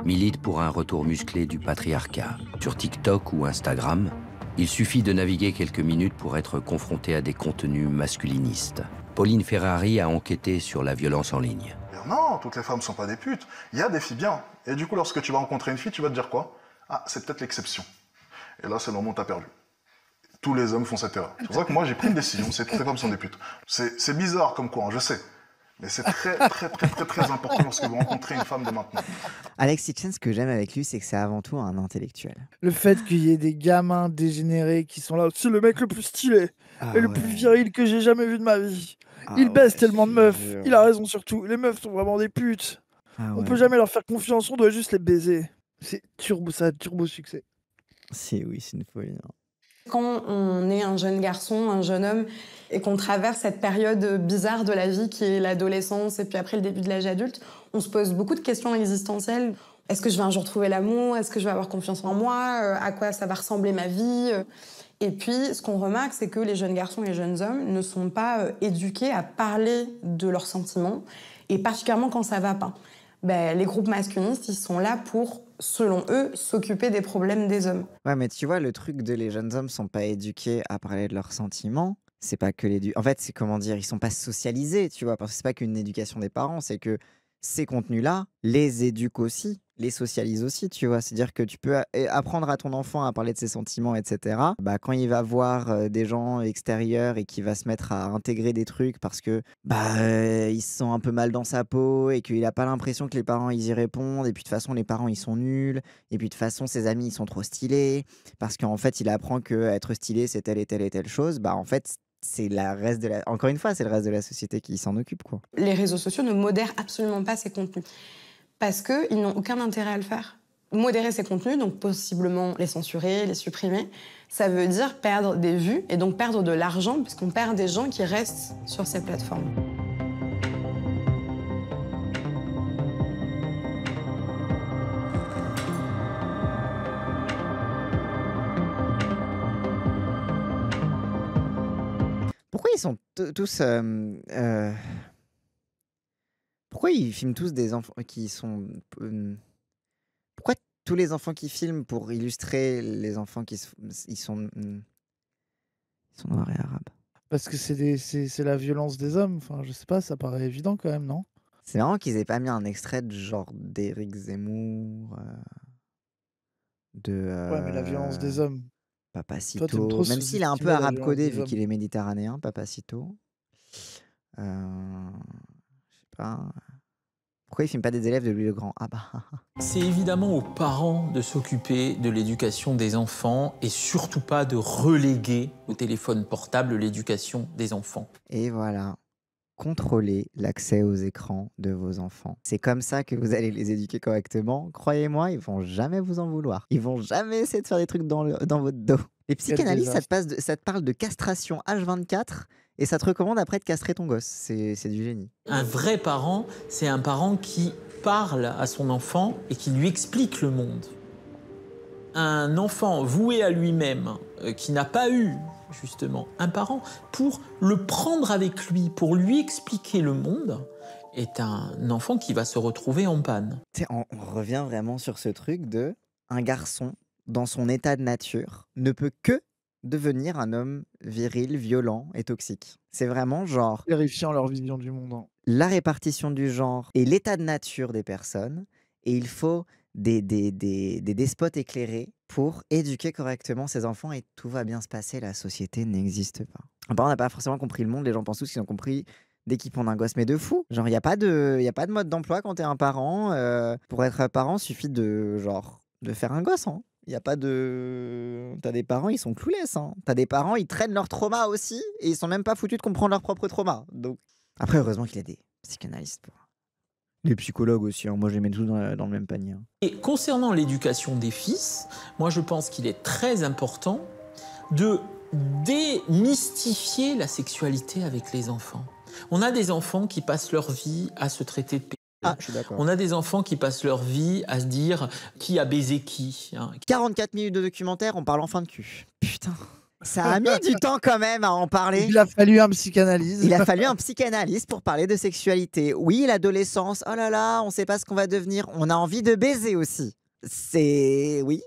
militent pour un retour musclé du patriarcat. Sur TikTok ou Instagram, il suffit de naviguer quelques minutes pour être confronté à des contenus masculinistes. Pauline Ferrari a enquêté sur la violence en ligne.
Non, toutes les femmes ne sont pas des putes. Il y a des filles bien. Et du coup, lorsque tu vas rencontrer une fille, tu vas te dire quoi? Ah, c'est peut-être l'exception. Et là, c'est le moment où tu as perdu. Tous les hommes font cette erreur. C'est pour ça que moi, j'ai pris une décision, c'est que toutes les femmes sont des putes. C'est bizarre comme quoi, hein, je sais. Mais c'est très important lorsque vous rencontrez une femme de maintenant.
Alex Hitchens, ce que j'aime avec lui, c'est que c'est avant tout un intellectuel.
Le fait qu'il y ait des gamins dégénérés qui sont là, c'est le mec le plus stylé et le plus viril que j'ai jamais vu de ma vie. Il baisse tellement de meufs, il a raison surtout. Les meufs sont vraiment des putes. On peut jamais leur faire confiance, on doit juste les baiser. C'est turbo, ça a turbo succès.
C'est une folie. Hein.
Quand on est un jeune garçon, un jeune homme, et qu'on traverse cette période bizarre de la vie qui est l'adolescence et puis après le début de l'âge adulte, on se pose beaucoup de questions existentielles. Est-ce que je vais un jour trouver l'amour? Est-ce que je vais avoir confiance en moi? À quoi ça va ressembler ma vie? Et puis, ce qu'on remarque, c'est que les jeunes garçons et les jeunes hommes ne sont pas éduqués à parler de leurs sentiments, et particulièrement quand ça va pas. Les groupes masculinistes, ils sont là pour, selon eux, s'occuper des problèmes des hommes.
Ouais, mais tu vois, le truc de les jeunes hommes sont pas éduqués à parler de leurs sentiments. C'est pas que en fait, c'est comment dire, ils sont pas socialisés, tu vois, parce que c'est pas qu'une éducation des parents, c'est que ces contenus-là les éduquent aussi, les socialisent aussi, tu vois. C'est-à-dire que tu peux apprendre à ton enfant à parler de ses sentiments, etc. Quand il va voir des gens extérieurs et qu'il va se mettre à intégrer des trucs parce que il se sent un peu mal dans sa peau et qu'il a pas l'impression que les parents ils y répondent, et puis de toute façon les parents ils sont nuls, et puis de toute façon ses amis ils sont trop stylés, parce qu'en fait il apprend que être stylé c'est telle et telle et telle chose, en fait c'est encore une fois, c'est le reste de la société qui s'en occupe, quoi.
Les réseaux sociaux ne modèrent absolument pas ces contenus parce qu'ils n'ont aucun intérêt à le faire. Modérer ces contenus, donc possiblement les censurer, les supprimer, ça veut dire perdre des vues et donc perdre de l'argent puisqu'on perd des gens qui restent sur ces plateformes.
Pourquoi ils sont tous... Pourquoi ils filment tous des enfants qui sont... Pourquoi tous les enfants qui filment pour illustrer les enfants ils sont noirs et arabes?
Parce que c'est la violence des hommes. Enfin, je sais pas, ça paraît évident quand même, non?
C'est marrant qu'ils aient pas mis un extrait de genre d'Éric Zemmour,
Ouais, mais la violence des hommes. Toi, t'aimes
Papacito,
trop
même s'il est un peu
sous-estimer la
arabe
violence
codé
des
vu
hommes.
qu'il est méditerranéen, Papacito. Je sais pas. Pourquoi il filme pas des élèves de Louis le Grand?
C'est évidemment aux parents de s'occuper de l'éducation des enfants et surtout pas de reléguer au téléphone portable l'éducation des enfants.
Et voilà. contrôlez l'accès aux écrans de vos enfants. C'est comme ça que vous allez les éduquer correctement. Croyez-moi, ils vont jamais vous en vouloir. Ils vont jamais essayer de faire des trucs dans votre dos. Les psychanalystes, ça te parle de castration H24 et ça te recommande après de castrer ton gosse. C'est du génie.
Un vrai parent, c'est un parent qui parle à son enfant et qui lui explique le monde. Un enfant voué à lui-même, qui n'a pas eu justement un parent, pour le prendre avec lui, pour lui expliquer le monde, est un enfant qui va se retrouver en panne.
On revient vraiment sur ce truc de un garçon, dans son état de nature, ne peut que devenir un homme viril, violent et toxique. C'est vraiment genre...
Vérifiant leur vision du monde.
La répartition du genre et l'état de nature des personnes, et il faut des despotes éclairés pour éduquer correctement ses enfants et tout va bien se passer, la société n'existe pas. On n'a pas forcément compris le monde, les gens pensent tous qu'ils ont compris dès qu'ils pondent un gosse, mais de fou. Genre, il n'y a pas de mode d'emploi quand t'es un parent. Pour être parent, il suffit de faire un gosse. Hein. Il n'y a pas de... T'as des parents, ils sont clueless. Hein. T'as des parents, ils traînent leur trauma aussi et ils sont même pas foutus de comprendre leur propre trauma. Donc... Après, heureusement qu'il y a des psychanalystes pour... Les psychologues aussi, hein. Moi je les mets tous dans le même panier. Hein.
Et concernant l'éducation des fils, moi je pense qu'il est très important de démystifier la sexualité avec les enfants. On a des enfants qui passent leur vie à se traiter de pédophiles.
Ah, je suis d'accord.
On a des enfants qui passent leur vie à se dire qui a baisé qui. Hein.
44 minutes de documentaire, on parle enfin de cul. Putain. Ça a mis du temps quand même à en parler.
Il a fallu un psychanalyste.
Il a fallu un psychanalyste pour parler de sexualité. Oui, l'adolescence, oh là là, on sait pas ce qu'on va devenir. On a envie de baiser aussi. C'est... Oui.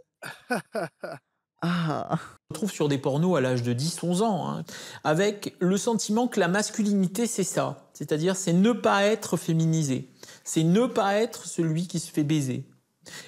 On retrouve sur des pornos à l'âge de 10-11 ans, hein, avec le sentiment que la masculinité, c'est ça. C'est-à-dire, c'est ne pas être féminisé. C'est ne pas être celui qui se fait baiser.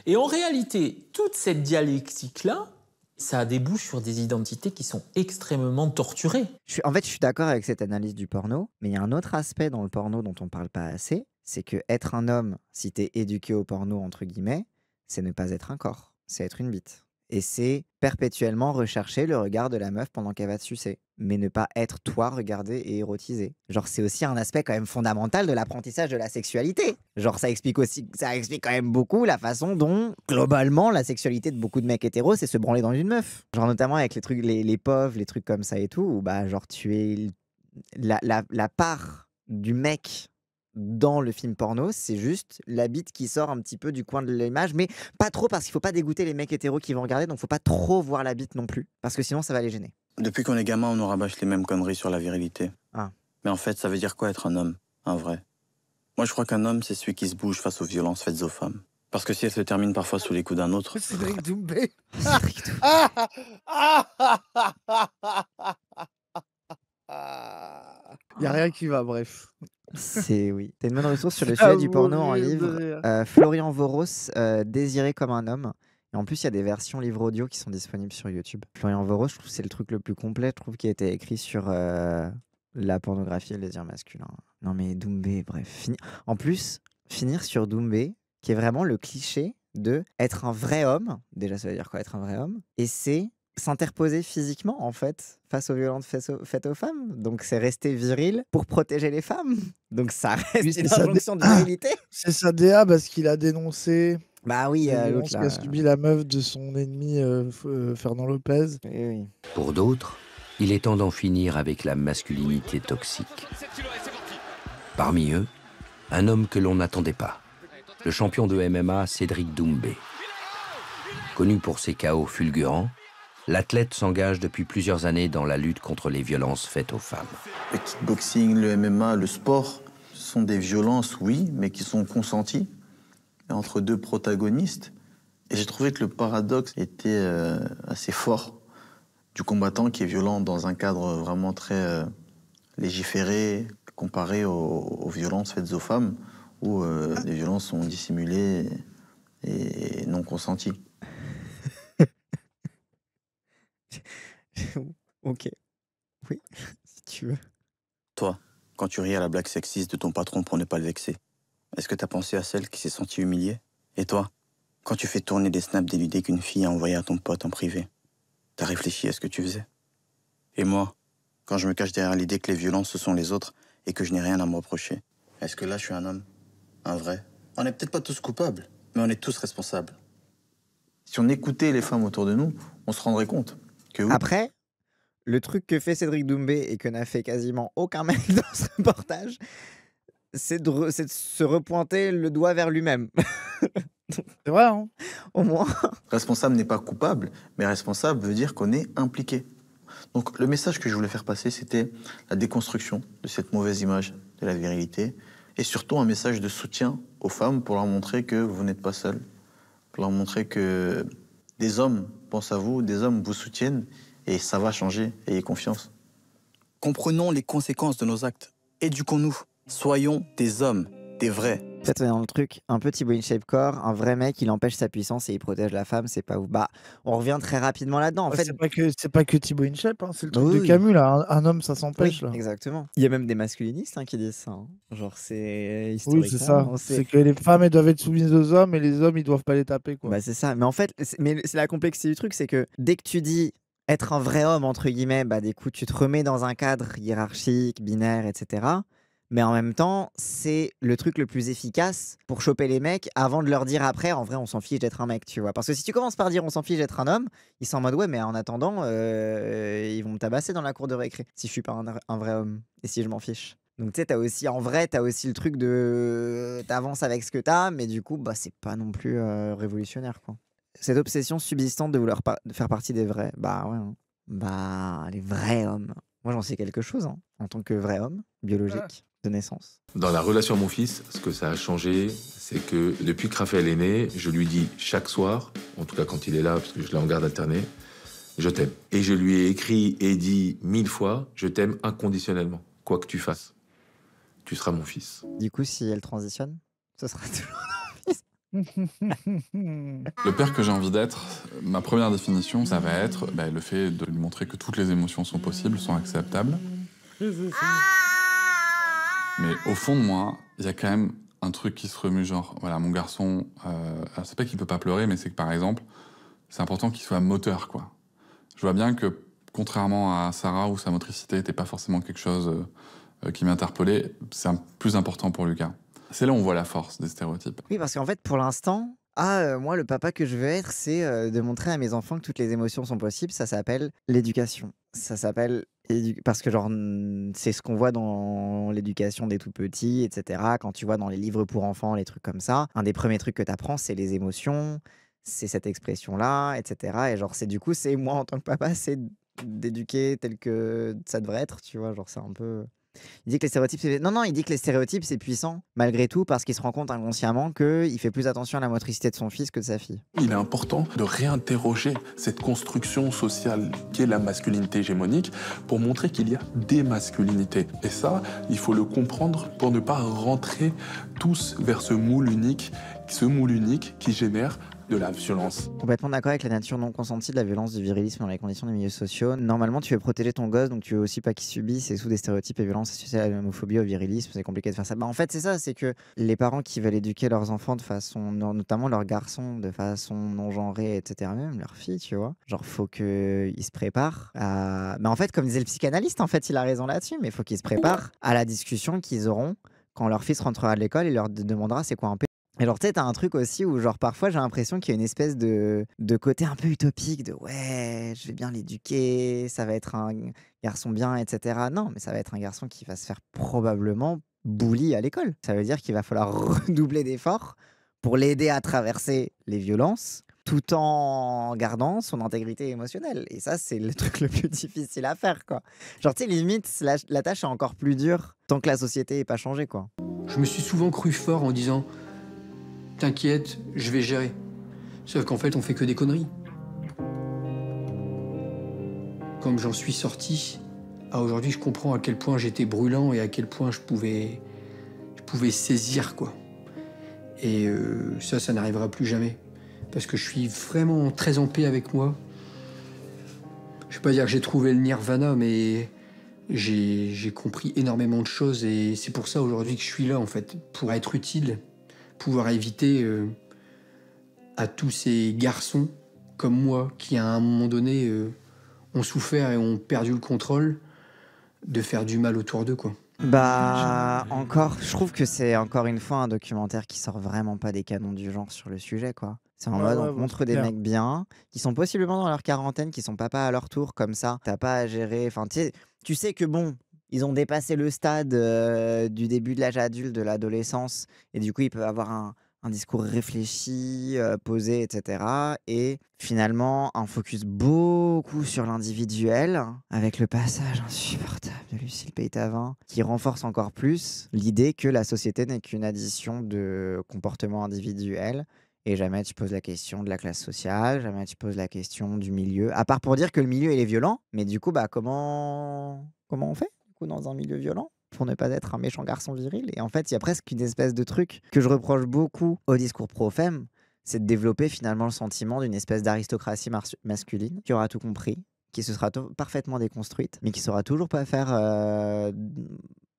Et en réalité, toute cette dialectique-là, ça débouche sur des identités qui sont extrêmement torturées.
Je suis d'accord avec cette analyse du porno, mais il y a un autre aspect dans le porno dont on parle pas assez, c'est que être un homme, si t'es éduqué au porno, entre guillemets, c'est ne pas être un corps, c'est être une bite. Et c'est perpétuellement rechercher le regard de la meuf pendant qu'elle va te sucer. Mais ne pas être toi regardé et érotisé. Genre, c'est aussi un aspect quand même fondamental de l'apprentissage de la sexualité. Genre, ça explique quand même beaucoup la façon dont, globalement, la sexualité de beaucoup de mecs hétéros, c'est se branler dans une meuf. Genre, notamment avec les trucs, les POV, les trucs comme ça et tout, où bah, genre, tu es la part du mec dans le film porno, c'est juste la bite qui sort un petit peu du coin de l'image, mais pas trop parce qu'il faut pas dégoûter les mecs hétéros qui vont regarder, donc faut pas trop voir la bite non plus, parce que sinon ça va les gêner.
Depuis qu'on est gamin, on nous rabâche les mêmes conneries sur la virilité.
Ah.
Mais en fait, ça veut dire quoi être un homme, un vrai? Moi, je crois qu'un homme, c'est celui qui se bouge face aux violences faites aux femmes. Parce que si elles se terminent parfois sous les coups d'un autre...
Cédric Doumbé. Il n'y a rien qui va, bref.
C'est oui. T'as une bonne ressource sur le sujet du porno en livre. Florian Voros, Désiré comme un homme. Et en plus, il y a des versions livre audio qui sont disponibles sur YouTube. Florian Voros, je trouve que c'est le truc le plus complet, je trouve, qui a été écrit sur la pornographie et le désir masculin. Non mais Doumbé, bref. En plus, finir sur Doumbé, qui est vraiment le cliché de être un vrai homme. Déjà, ça veut dire quoi être un vrai homme? Et c'est s'interposer physiquement, en fait, face aux violences faites aux femmes. Donc, c'est rester viril pour protéger les femmes. Donc, ça reste une injonction de virilité.
C'est sa DA parce qu'il a dénoncé...
Bah oui, l'autre
qu'a subi la meuf de son ennemi Fernand Lopez.
Oui.
Pour d'autres, il est temps d'en finir avec la masculinité toxique. Parmi eux, un homme que l'on n'attendait pas. Le champion de MMA, Cédric Doumbé. Connu pour ses KO fulgurants, l'athlète s'engage depuis plusieurs années dans la lutte contre les violences faites aux femmes.
Le kickboxing, le MMA, le sport, ce sont des violences, oui, mais qui sont consenties entre deux protagonistes. Et j'ai trouvé que le paradoxe était assez fort du combattant qui est violent dans un cadre vraiment très légiféré, comparé aux violences faites aux femmes, où les violences sont dissimulées et non consenties.
Ok. Oui, si tu veux.
Toi, quand tu ris à la blague sexiste de ton patron pour ne pas le vexer, est-ce que t'as pensé à celle qui s'est sentie humiliée? Et toi, quand tu fais tourner des snaps dénudés qu'une fille a envoyés à ton pote en privé, t'as réfléchi à ce que tu faisais? Et moi, quand je me cache derrière l'idée que les violences, ce sont les autres, et que je n'ai rien à me reprocher. Est-ce que là, je suis un homme? Un vrai? On n'est peut-être pas tous coupables, mais on est tous responsables. Si on écoutait les femmes autour de nous, on se rendrait compte que oui.
Après, le truc que fait Cédric Doumbé et que n'a fait quasiment aucun mec dans ce reportage, c'est de se repointer le doigt vers lui-même.
C'est vrai, hein?
Au moins.
Responsable n'est pas coupable, mais responsable veut dire qu'on est impliqué. Donc le message que je voulais faire passer, c'était la déconstruction de cette mauvaise image de la virilité et surtout un message de soutien aux femmes pour leur montrer que vous n'êtes pas seules, pour leur montrer que des hommes pensent à vous, des hommes vous soutiennent et ça va changer, ayez confiance. Comprenons les conséquences de nos actes, éduquons-nous, soyons des hommes, des vrais.
Peut-être on est dans le truc, un petit boy in shape core, un vrai mec, il empêche sa puissance et il protège la femme, c'est pas ouf. Bah, on revient très rapidement là-dedans. En fait,
C'est pas que Thibaut InShape, hein, c'est le truc
Oui,
de
oui.
Camus, là. Un homme, ça s'empêche,
Oui,
là.
exactement. Il y a même des masculinistes qui disent ça, hein. Genre, c'est
Oui,
historiquement.
c'est ça. C'est que les femmes, elles doivent être soumises aux hommes et les hommes, ils doivent pas les taper, quoi.
Bah, c'est ça. Mais en fait, c'est la complexité du truc, c'est que dès que tu dis être un vrai homme, entre guillemets, bah, du coup, tu te remets dans un cadre hiérarchique, binaire, etc. Mais en même temps, c'est le truc le plus efficace pour choper les mecs avant de leur dire après, en vrai, on s'en fiche d'être un mec, tu vois. Parce que si tu commences par dire on s'en fiche d'être un homme, ils sont en mode ouais, mais en attendant, ils vont me tabasser dans la cour de récré si je suis pas un vrai homme et si je m'en fiche. Donc tu sais, t'as aussi, en vrai, t'as aussi le truc de t'avances avec ce que t'as, mais du coup, bah, c'est pas non plus révolutionnaire, quoi. Cette obsession subsistante de vouloir de faire partie des vrais, bah ouais, hein. Bah, les vrais hommes. Moi, j'en sais quelque chose, hein, en tant que vrai homme, biologique, de naissance.
Dans la relation à mon fils, ce que ça a changé, c'est que depuis que Raphaël est né, je lui dis chaque soir, en tout cas quand il est là, parce que je l'ai en garde alternée, je t'aime. Et je lui ai écrit et dit 1000 fois, je t'aime inconditionnellement. Quoi que tu fasses, tu seras mon fils.
Du coup, si elle transitionne, ce sera toujours mon fils.
Le père que j'ai envie d'être, ma première définition, ça va être le fait de lui montrer que toutes les émotions sont possibles, sont acceptables. Mais au fond de moi, il y a quand même un truc qui se remue, genre, voilà, mon garçon, alors c'est pas qu'il peut pas pleurer, mais c'est que par exemple, c'est important qu'il soit moteur, quoi. Je vois bien que, contrairement à Sarah, où sa motricité n'était pas forcément quelque chose qui m'interpellait, c'est plus important pour Lucas. C'est là où on voit la force des stéréotypes.
Oui, parce qu'en fait, pour l'instant, moi, le papa que je veux être, c'est de montrer à mes enfants que toutes les émotions sont possibles. Ça s'appelle l'éducation. Ça s'appelle parce que genre c'est ce qu'on voit dans l'éducation des tout petits, etc. Quand tu vois dans les livres pour enfants, les trucs comme ça, un des premiers trucs que tu apprends, c'est les émotions, c'est cette expression-là, etc. Et genre c'est du coup, c'est moi en tant que papa, c'est d'éduquer tel que ça devrait être, tu vois. Genre c'est un peu. Il dit que les stéréotypes, il dit que les stéréotypes, c'est puissant, malgré tout, parce qu'il se rend compte inconsciemment qu'il fait plus attention à la motricité de son fils que de sa fille.
Il est important de réinterroger cette construction sociale qui est la masculinité hégémonique pour montrer qu'il y a des masculinités. Et ça, il faut le comprendre pour ne pas rentrer tous vers ce moule unique qui génère de la violence.
Complètement d'accord avec la nature non consentie de la violence, du virilisme dans les conditions des milieux sociaux. Normalement, tu veux protéger ton gosse, donc tu veux aussi pas qu'il subisse et sous des stéréotypes et violences associées à l'homophobie, au virilisme, c'est compliqué de faire ça. Bah, en fait, c'est ça, c'est que les parents qui veulent éduquer leurs enfants de façon, notamment leurs garçons, de façon non genrée, etc., même leurs filles, tu vois, genre faut qu'ils se préparent à... Mais en fait, comme disait le psychanalyste, en fait, il a raison là-dessus, mais il faut qu'ils se préparent à la discussion qu'ils auront quand leur fils rentrera à l'école et leur demandera c'est quoi un P. Et genre, tu sais, t'as un truc aussi où, genre, parfois, j'ai l'impression qu'il y a une espèce de côté un peu utopique de ouais, je vais bien l'éduquer, ça va être un garçon bien, etc. Non, mais ça va être un garçon qui va se faire probablement bully à l'école. Ça veut dire qu'il va falloir redoubler d'efforts pour l'aider à traverser les violences tout en gardant son intégrité émotionnelle. Et ça, c'est le truc le plus difficile à faire, quoi. Genre, tu sais, limite, la tâche est encore plus dure tant que la société n'est pas changée, quoi.
Je me suis souvent cru fort en disant « T'inquiète, je vais gérer ». Sauf qu'en fait, on fait que des conneries. Comme j'en suis sorti, aujourd'hui, je comprends à quel point j'étais brûlant et à quel point je pouvais saisir, quoi. Et ça n'arrivera plus jamais. Parce que je suis vraiment très en paix avec moi. Je vais pas dire que j'ai trouvé le nirvana, mais j'ai compris énormément de choses. Et c'est pour ça aujourd'hui que je suis là, en fait, pour être utile, pouvoir éviter à tous ces garçons comme moi, qui à un moment donné ont souffert et ont perdu le contrôle, de faire du mal autour d'eux, quoi.
Bah, encore, je trouve que c'est encore une fois un documentaire qui sort vraiment pas des canons du genre sur le sujet, quoi. C'est en mode, on te montre des mecs bien, qui sont possiblement dans leur quarantaine, qui sont papas à leur tour, comme ça. T'as pas à gérer. Enfin, tu sais que bon, ils ont dépassé le stade du début de l'âge adulte, de l'adolescence, et du coup, ils peuvent avoir un discours réfléchi, posé, etc. Et finalement, un focus beaucoup sur l'individuel, avec le passage insupportable de Lucille Peytavin, qui renforce encore plus l'idée que la société n'est qu'une addition de comportements individuels. Et jamais tu poses la question de la classe sociale, jamais tu poses la question du milieu, à part pour dire que le milieu il est violent. Mais du coup, bah comment on fait du coup, dans un milieu violent pour ne pas être un méchant garçon viril? Et en fait, il y a presque une espèce de truc que je reproche beaucoup au discours pro-femme, c'est de développer finalement le sentiment d'une espèce d'aristocratie masculine qui aura tout compris, qui se sera parfaitement déconstruite, mais qui saura toujours pas faire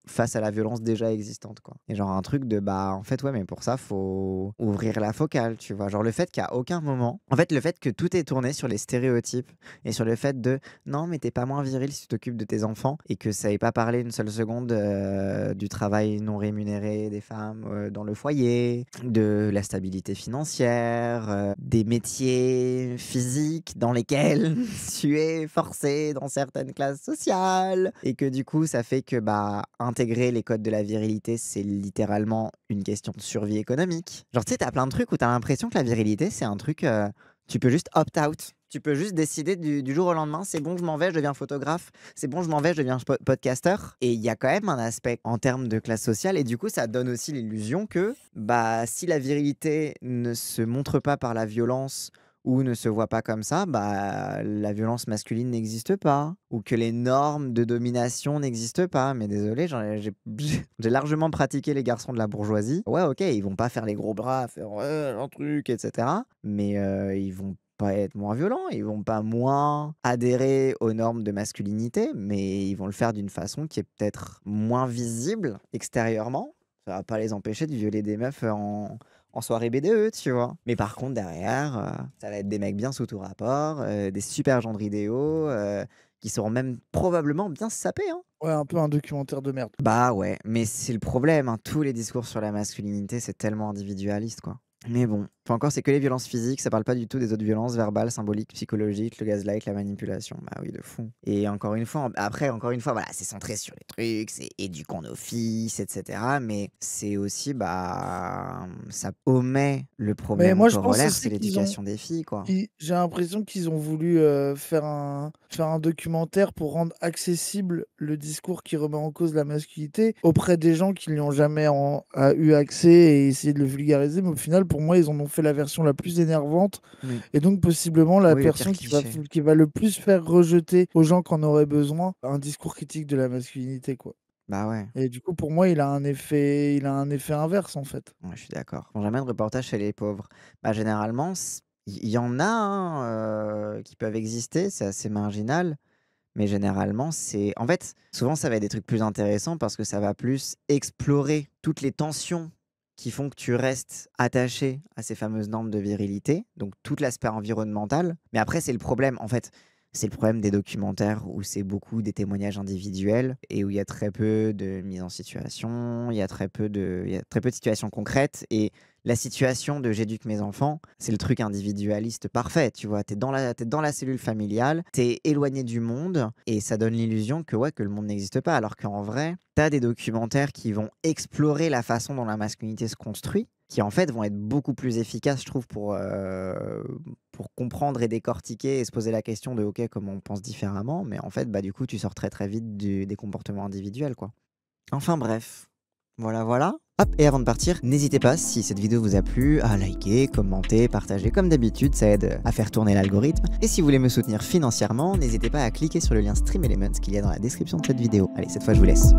face à la violence déjà existante, quoi. Et genre un truc de bah en fait ouais, mais pour ça faut ouvrir la focale, tu vois, genre le fait qu'à aucun moment, en fait le fait que tout est tourné sur les stéréotypes et sur le fait de non mais t'es pas moins viril si tu t'occupes de tes enfants, et que ça ait pas parlé une seule seconde du travail non rémunéré des femmes dans le foyer, de la stabilité financière, des métiers physiques dans lesquels tu es forcé dans certaines classes sociales, et que du coup ça fait que bah intégrer les codes de la virilité, c'est littéralement une question de survie économique. Genre, tu sais, t'as plein de trucs où t'as l'impression que la virilité, c'est un truc, tu peux juste opt-out. Tu peux juste décider du jour au lendemain, c'est bon, je m'en vais, je deviens photographe, c'est bon, je m'en vais, je deviens podcasteur. Et il y a quand même un aspect en termes de classe sociale, et du coup, ça donne aussi l'illusion que, bah, si la virilité ne se montre pas par la violence, ou ne se voit pas comme ça, bah, la violence masculine n'existe pas, ou que les normes de domination n'existent pas. Mais désolé, j'ai largement pratiqué les garçons de la bourgeoisie. Ouais, ok, ils vont pas faire les gros bras, faire un truc, etc. Mais ils vont pas être moins violents, ils vont pas moins adhérer aux normes de masculinité, mais ils vont le faire d'une façon qui est peut-être moins visible extérieurement. Ça va pas les empêcher de violer des meufs en soirée BDE, tu vois. Mais par contre, derrière, ça va être des mecs bien sous tout rapport, des super gendres idéaux, qui seront même probablement bien sapés, hein.
Ouais, un peu un documentaire de merde.
Bah ouais, mais c'est le problème, hein. Tous les discours sur la masculinité, c'est tellement individualiste, quoi. Mais bon, encore, c'est que les violences physiques, ça parle pas du tout des autres violences verbales, symboliques, psychologiques, le gaslight, la manipulation. Bah oui, de fou. Et encore une fois, voilà, c'est centré sur les trucs, c'est éduquons nos fils, etc. Mais c'est aussi, bah, ça omet le problème corollaire, c'est l'éducation des filles, quoi.
J'ai l'impression qu'ils ont voulu faire un documentaire pour rendre accessible le discours qui remet en cause la masculinité auprès des gens qui n'y ont jamais eu accès, et essayer de le vulgariser. Mais au final, pour moi, ils en ont fait la version la plus énervante, et donc possiblement la personne qui va le plus faire rejeter aux gens qui en auraient besoin un discours critique de la masculinité, quoi.
Bah ouais.
Et du coup, pour moi, il a un effet inverse, en fait.
Ouais, je suis d'accord. Quand jamais de reportage chez les pauvres, bah généralement, il y en a hein, qui peuvent exister, c'est assez marginal. Mais généralement, en fait, souvent, ça va être des trucs plus intéressants parce que ça va plus explorer toutes les tensions qui font que tu restes attaché à ces fameuses normes de virilité, donc tout l'aspect environnemental. Mais après, c'est le problème, en fait. C'est le problème des documentaires où c'est beaucoup des témoignages individuels et où il y a très peu de mise en situation, il y a très peu de situations concrètes. Et la situation de j'éduque mes enfants, c'est le truc individualiste parfait, tu vois. T'es dans la cellule familiale, t'es éloigné du monde et ça donne l'illusion que le monde n'existe pas. Alors qu'en vrai, t'as des documentaires qui vont explorer la façon dont la masculinité se construit, qui en fait vont être beaucoup plus efficaces, je trouve, pour comprendre et décortiquer et se poser la question de ok, comment on pense différemment. Mais en fait, bah, du coup, tu sors très très vite des comportements individuels, quoi. Enfin bref, voilà. Hop, et avant de partir, n'hésitez pas, si cette vidéo vous a plu, à liker, commenter, partager. Comme d'habitude, ça aide à faire tourner l'algorithme. Et si vous voulez me soutenir financièrement, n'hésitez pas à cliquer sur le lien Stream Elements qu'il y a dans la description de cette vidéo. Allez, cette fois, je vous laisse.